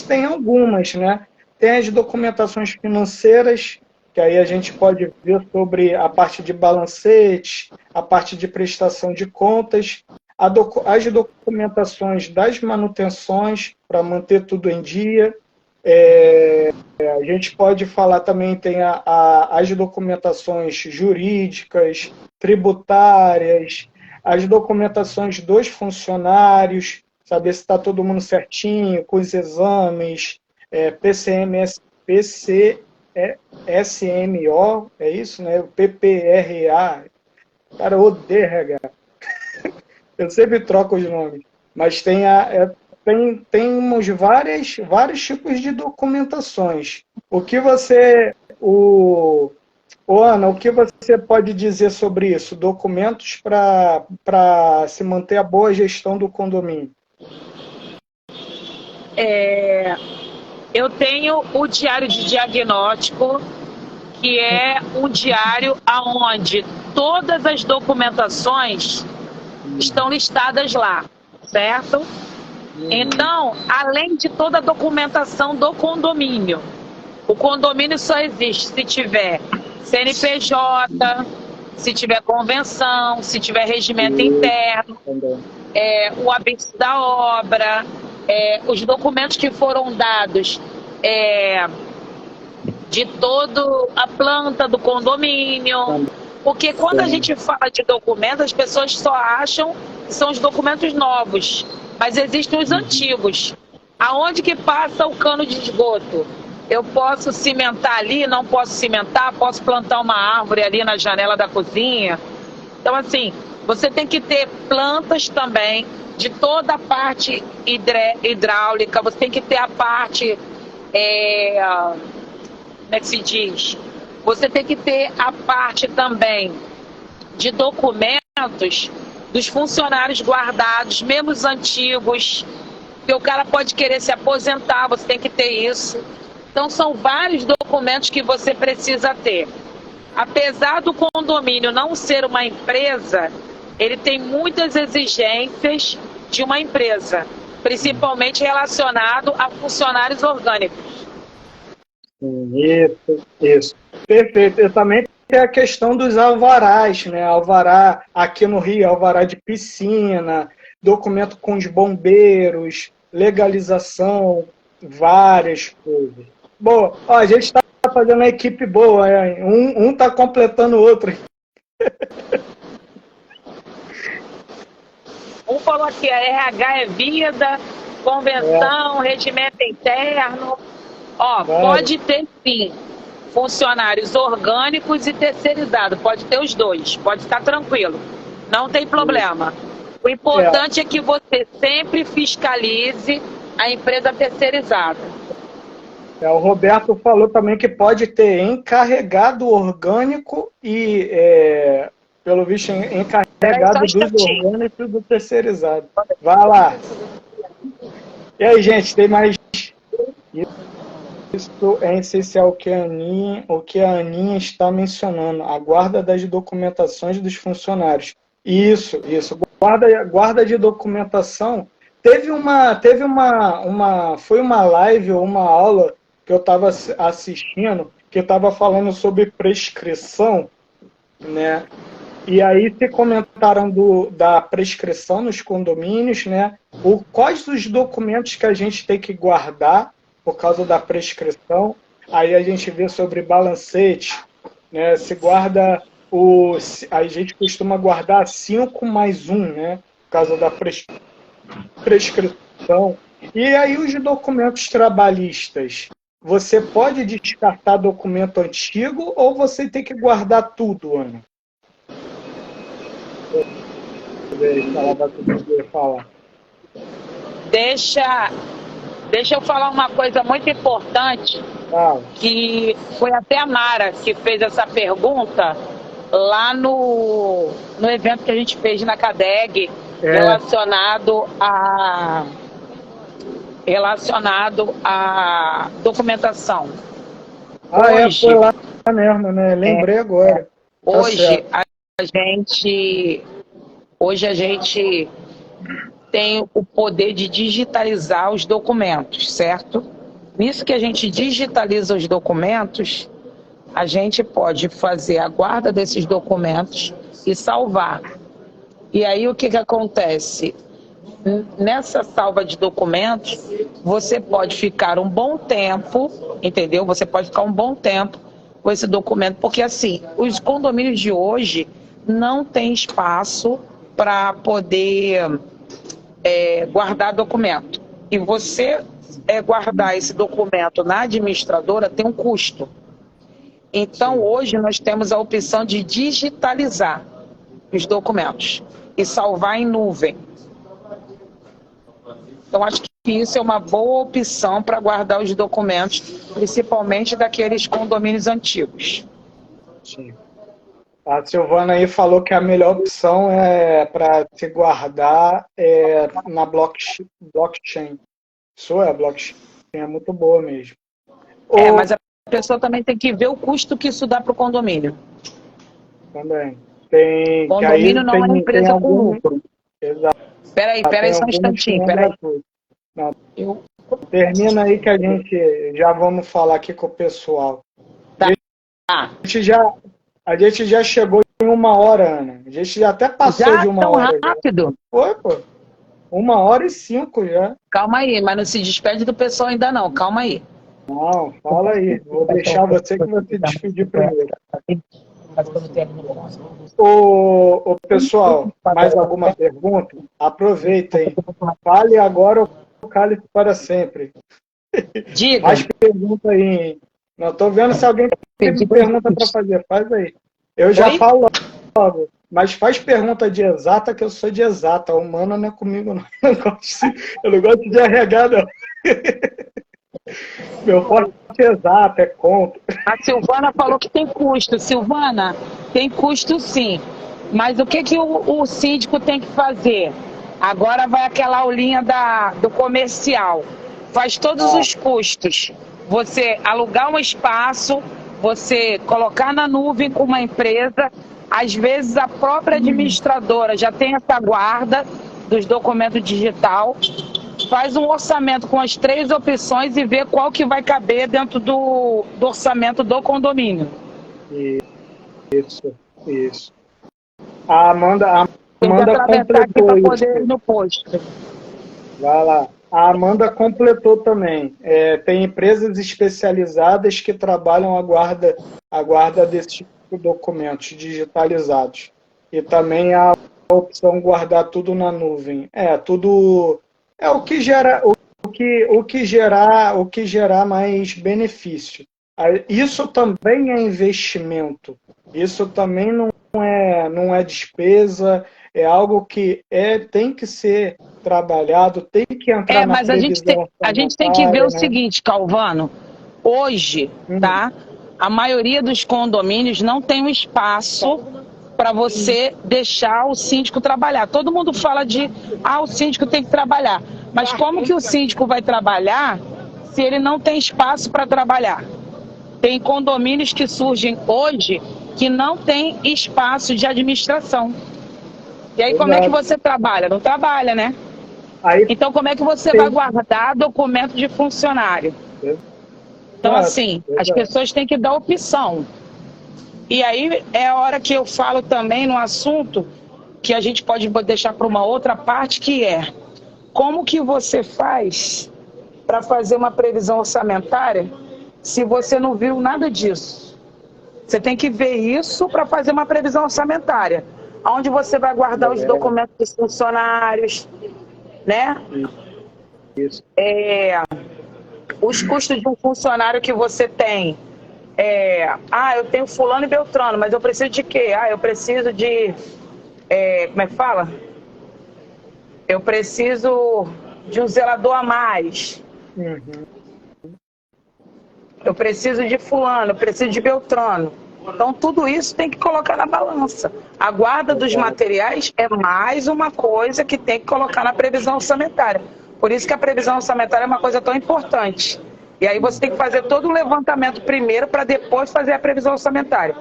tem algumas, né? Tem as documentações financeiras, que aí a gente pode ver sobre a parte de balancete, a parte de prestação de contas. as documentações das manutenções para manter tudo em dia. A gente pode falar também, tem as documentações jurídicas, tributárias, as documentações dos funcionários, saber se está todo mundo certinho, com os exames, PCMS, PCSMO, é isso, né? O PPRA, cara, o DRH. Eu sempre troco os nomes, mas temos vários tipos de documentações. Ana, o que você pode dizer sobre isso? Documentos para se manter a boa gestão do condomínio. Eu tenho o diário de diagnóstico, que é um diário onde todas as documentações estão listadas lá, certo? Então, além de toda a documentação do condomínio, o condomínio só existe se tiver CNPJ, se tiver convenção, se tiver regimento interno, o aviso da obra, os documentos que foram dados de toda a planta do condomínio. Porque quando a gente fala de documentos, as pessoas só acham que são os documentos novos, mas existem os antigos. Aonde que passa o cano de esgoto? Eu posso cimentar ali, não posso cimentar, posso plantar uma árvore ali na janela da cozinha. Então, assim, você tem que ter plantas também de toda a parte hidráulica, você tem que ter a parte, como é que se diz? Você tem que ter a parte também de documentos dos funcionários guardados, mesmo os antigos, que o cara pode querer se aposentar, você tem que ter isso. Então, são vários documentos que você precisa ter. Apesar do condomínio não ser uma empresa, ele tem muitas exigências de uma empresa, principalmente relacionado a funcionários orgânicos. Isso. Perfeito. Eu também tenho a questão dos alvarás, né? Alvará aqui no Rio, alvará de piscina, documento com os bombeiros, legalização, várias coisas. Bom, a gente está fazendo uma equipe boa, um está completando o outro. Um falou que a RH é vida, convenção, regimento interno. Pode ter sim funcionários orgânicos e terceirizados, pode ter os dois, pode ficar tranquilo, não tem problema. O importante é que você sempre fiscalize a empresa terceirizada. O Roberto falou também que pode ter encarregado orgânico e, pelo visto, encarregado dos orgânicos e do terceirizado. Vai lá. E aí, gente, tem mais... Isso é essencial o que a Aninha está mencionando, a guarda das documentações dos funcionários. Isso. Guarda de documentação. Foi uma live ou uma aula que eu estava assistindo, que estava falando sobre prescrição, né? E aí se comentaram da prescrição nos condomínios, né? Quais os documentos que a gente tem que guardar por causa da prescrição. Aí a gente vê sobre balancete, né? Se guarda a gente costuma guardar 5 mais 1, né? Por causa da prescrição. E aí os documentos trabalhistas, você pode descartar documento antigo ou você tem que guardar tudo, Ana? Deixa eu falar uma coisa muito importante, que foi até a Mara que fez essa pergunta lá no evento que a gente fez na CADEG, relacionado à documentação. Foi lá mesmo, né? Lembrei agora. Hoje a gente tem o poder de digitalizar os documentos, certo? Nisso que a gente digitaliza os documentos, a gente pode fazer a guarda desses documentos e salvar. E aí o que que acontece? Nessa salva de documentos, você pode ficar um bom tempo, entendeu? Você pode ficar um bom tempo com esse documento, porque assim, os condomínios de hoje não têm espaço para poder guardar documento. E você guardar esse documento na administradora tem um custo. Então, hoje nós temos a opção de digitalizar os documentos e salvar em nuvem. Então, acho que isso é uma boa opção para guardar os documentos, principalmente daqueles condomínios antigos. Sim. A Silvana aí falou que a melhor opção para se guardar na blockchain. Isso é, a blockchain é muito boa mesmo. Mas a pessoa também tem que ver o custo que isso dá para o condomínio. Também. Condomínio não é empresa com lucro. Exato. Peraí só um instantinho. Termina aí que a gente já vamos falar aqui com o pessoal. Tá. A gente já chegou em 1 hora, Ana. A gente já até passou de 1 hora. Tão rápido? Foi, pô. 1h05 já. Calma aí, mas não se despede do pessoal ainda não. Calma aí. Não, fala aí. Vou deixar você que vai se despedir primeiro. Ô, pessoal, mais alguma pergunta? Aproveitem. Fale agora ou cale para sempre. Diga. Mais pergunta aí, hein? Não estou vendo se alguém tem pergunta para fazer. Faz aí. Eu já falo logo. Mas faz pergunta de exata, que eu sou de exata. Humana não é comigo, não. Eu não gosto de arregar, não. Meu forte é exato, é conta. A Silvana falou que tem custo. Silvana, tem custo sim. Mas o que o síndico tem que fazer? Agora vai aquela aulinha do comercial. Faz todos os custos. Você alugar um espaço, você colocar na nuvem com uma empresa. Às vezes a própria administradora já tem essa guarda dos documentos digital. Faz um orçamento com as 3 opções e vê qual que vai caber dentro do orçamento do condomínio. Isso. A Amanda completou isso. No posto. Vai lá. A Amanda completou também. Tem empresas especializadas que trabalham a guarda desses documentos digitalizados. E também a opção guardar tudo na nuvem. Tudo é o que gerar mais benefício. Isso também é investimento. Isso também não é despesa. É algo que tem que ser trabalhado, tem que entrar na previsão. A gente tem que ver o seguinte, Calvano. Hoje, tá? A maioria dos condomínios não tem um espaço para você deixar o síndico trabalhar. Todo mundo fala o síndico tem que trabalhar. Mas como que o síndico vai trabalhar se ele não tem espaço para trabalhar? Tem condomínios que surgem hoje que não tem espaço de administração. E aí como é que você trabalha? Não trabalha, né? Então como é que você vai guardar documento de funcionário? Então assim, as pessoas têm que dar opção. E aí é a hora que eu falo também no assunto que a gente pode deixar para uma outra parte, que é como que você faz para fazer uma previsão orçamentária se você não viu nada disso? Você tem que ver isso para fazer uma previsão orçamentária. Onde você vai guardar os documentos dos funcionários, né? Isso. Os custos de um funcionário que você tem. Eu tenho fulano e beltrano, mas eu preciso de quê? Eu preciso de... como é que fala? Eu preciso de um zelador a mais. Eu preciso de fulano, eu preciso de beltrano. Então, tudo isso tem que colocar na balança. A guarda dos materiais é mais uma coisa que tem que colocar na previsão orçamentária. Por isso que a previsão orçamentária é uma coisa tão importante. E aí você tem que fazer todo o levantamento primeiro para depois fazer a previsão orçamentária.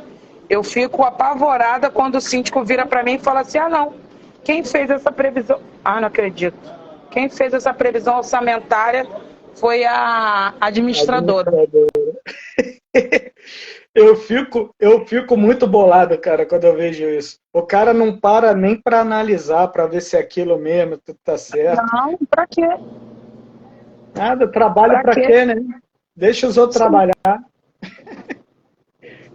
Eu fico apavorada quando o síndico vira para mim e fala assim, não, quem fez essa previsão... não acredito. Quem fez essa previsão orçamentária foi a administradora. Eu fico muito bolado, cara, quando eu vejo isso. O cara não para nem para analisar, para ver se é aquilo mesmo, tudo tá certo. Não, pra quê? Nada, trabalho Pra para quê? quê, né? Deixa os outros Sim. trabalhar.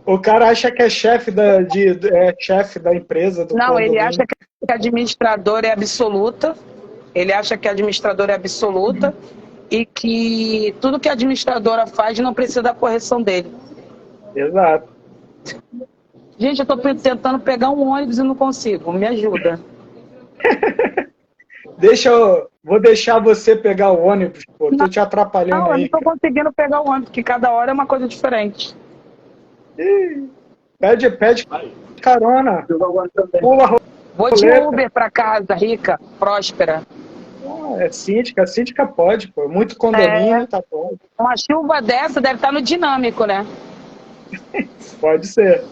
O cara acha que é chefe da empresa, do Não, ele acha condomínio. que a administradora é absoluta. Ele acha que a administradora é absoluta e que tudo que a administradora faz não precisa da correção dele. Exato. Gente, eu estou tentando pegar um ônibus e não consigo. Me ajuda. Vou deixar você pegar o ônibus, pô. Tô te atrapalhando Não, eu não aí, estou cara. conseguindo pegar o ônibus, porque cada hora é uma coisa diferente. Pede carona. Pula a Vou de roleta. Uber para casa, rica, próspera. É síndica. A síndica pode, pô. Muito condomínio, tá bom. Uma chuva dessa deve estar no dinâmico, né? Pode ser.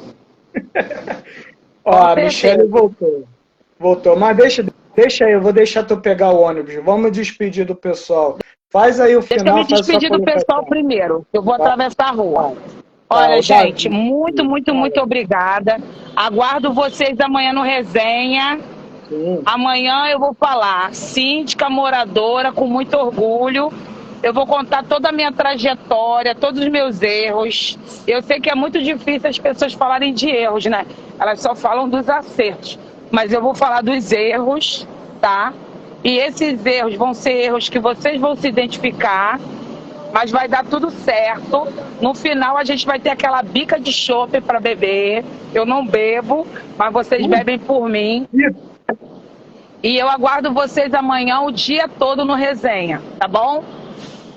Ó, Com a Michelle certeza. voltou. Voltou. Mas deixa aí, eu vou deixar tu pegar o ônibus. Vamos despedir do pessoal. Faz aí o Deixa eu final, me faz sua despedir do pessoal colocação. primeiro. Eu vou Tá, atravessar a rua. tá, Olha, o gente, Davi. muito, muito, muito Fala. obrigada. Aguardo vocês amanhã no Resenha. Sim. Amanhã eu vou falar, síndica moradora, com muito orgulho. Eu vou contar toda a minha trajetória, todos os meus erros. Eu sei que é muito difícil as pessoas falarem de erros, né? Elas só falam dos acertos. Mas eu vou falar dos erros, tá? E esses erros vão ser erros que vocês vão se identificar, mas vai dar tudo certo. No final a gente vai ter aquela bica de chopp para beber. Eu não bebo, mas vocês bebem por mim. E eu aguardo vocês amanhã o dia todo no Resenha, tá bom?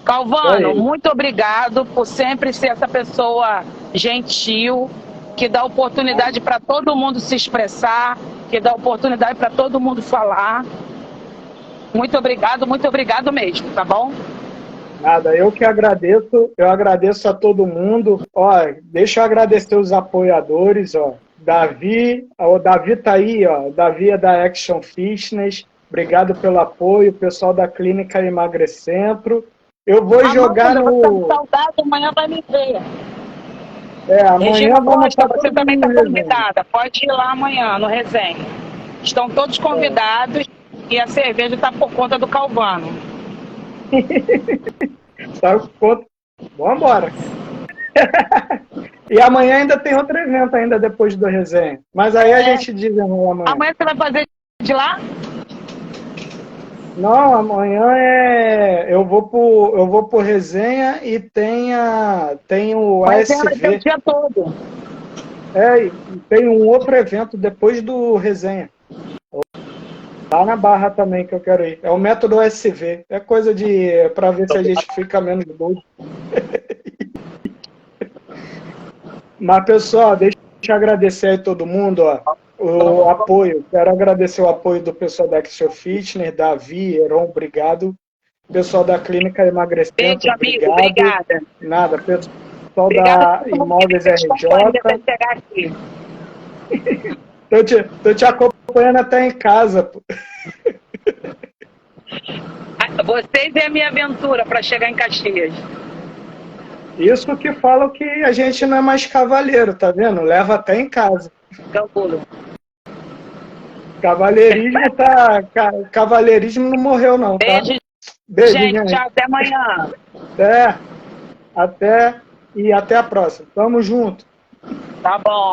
Calvano, Aí. muito obrigado por sempre ser essa pessoa gentil, que dá oportunidade para todo mundo se expressar, que dá oportunidade para todo mundo falar. Muito obrigado mesmo, tá bom? Nada, eu agradeço a todo mundo. Ó, deixa eu agradecer os apoiadores, ó. Davi, o Davi tá aí, ó. O Davi é da Action Fitness. Obrigado pelo apoio, pessoal da Clínica Emagrecentro. Eu vou jogar Amanda, você tá com no. saudade, amanhã vai me ver. Amanhã Regina vamos Costa, estar você todo também mundo está resenha. convidada. Pode ir lá amanhã no Resenha. Estão todos convidados e a cerveja está por conta do Calvano. Tá, vamos embora. E amanhã ainda tem outro evento ainda depois do resenha. Mas aí a gente diz amanhã. Amanhã você vai fazer de lá? Não, amanhã eu vou pro resenha e tem o Mas ela vai ter o ASV. dia todo. E tem um outro evento depois do resenha. Lá na Barra também que eu quero ir. É o método ASV. É coisa para ver se a gente fica menos doido. Mas, pessoal, deixa eu agradecer aí todo mundo, ó, o apoio. Quero agradecer o apoio do pessoal da Action Fitness, Davi, Heron, obrigado. Pessoal da Clínica Emagrecimento, Beijo, amigo. obrigado. Obrigada. Nada, pessoal Obrigada da por todo mundo Imóveis que me fez companhia até RJ. chegar aqui. Tô te acompanhando até em casa. Pô. Vocês é a minha aventura para chegar em Caxias. Isso que falam que a gente não é mais cavaleiro, tá vendo? Leva até em casa. Cambulo. Cavaleirismo não morreu não, tá? Beijo, Beijo, gente. gente. Tchau, até amanhã. Até a próxima. Tamo junto. Tá bom.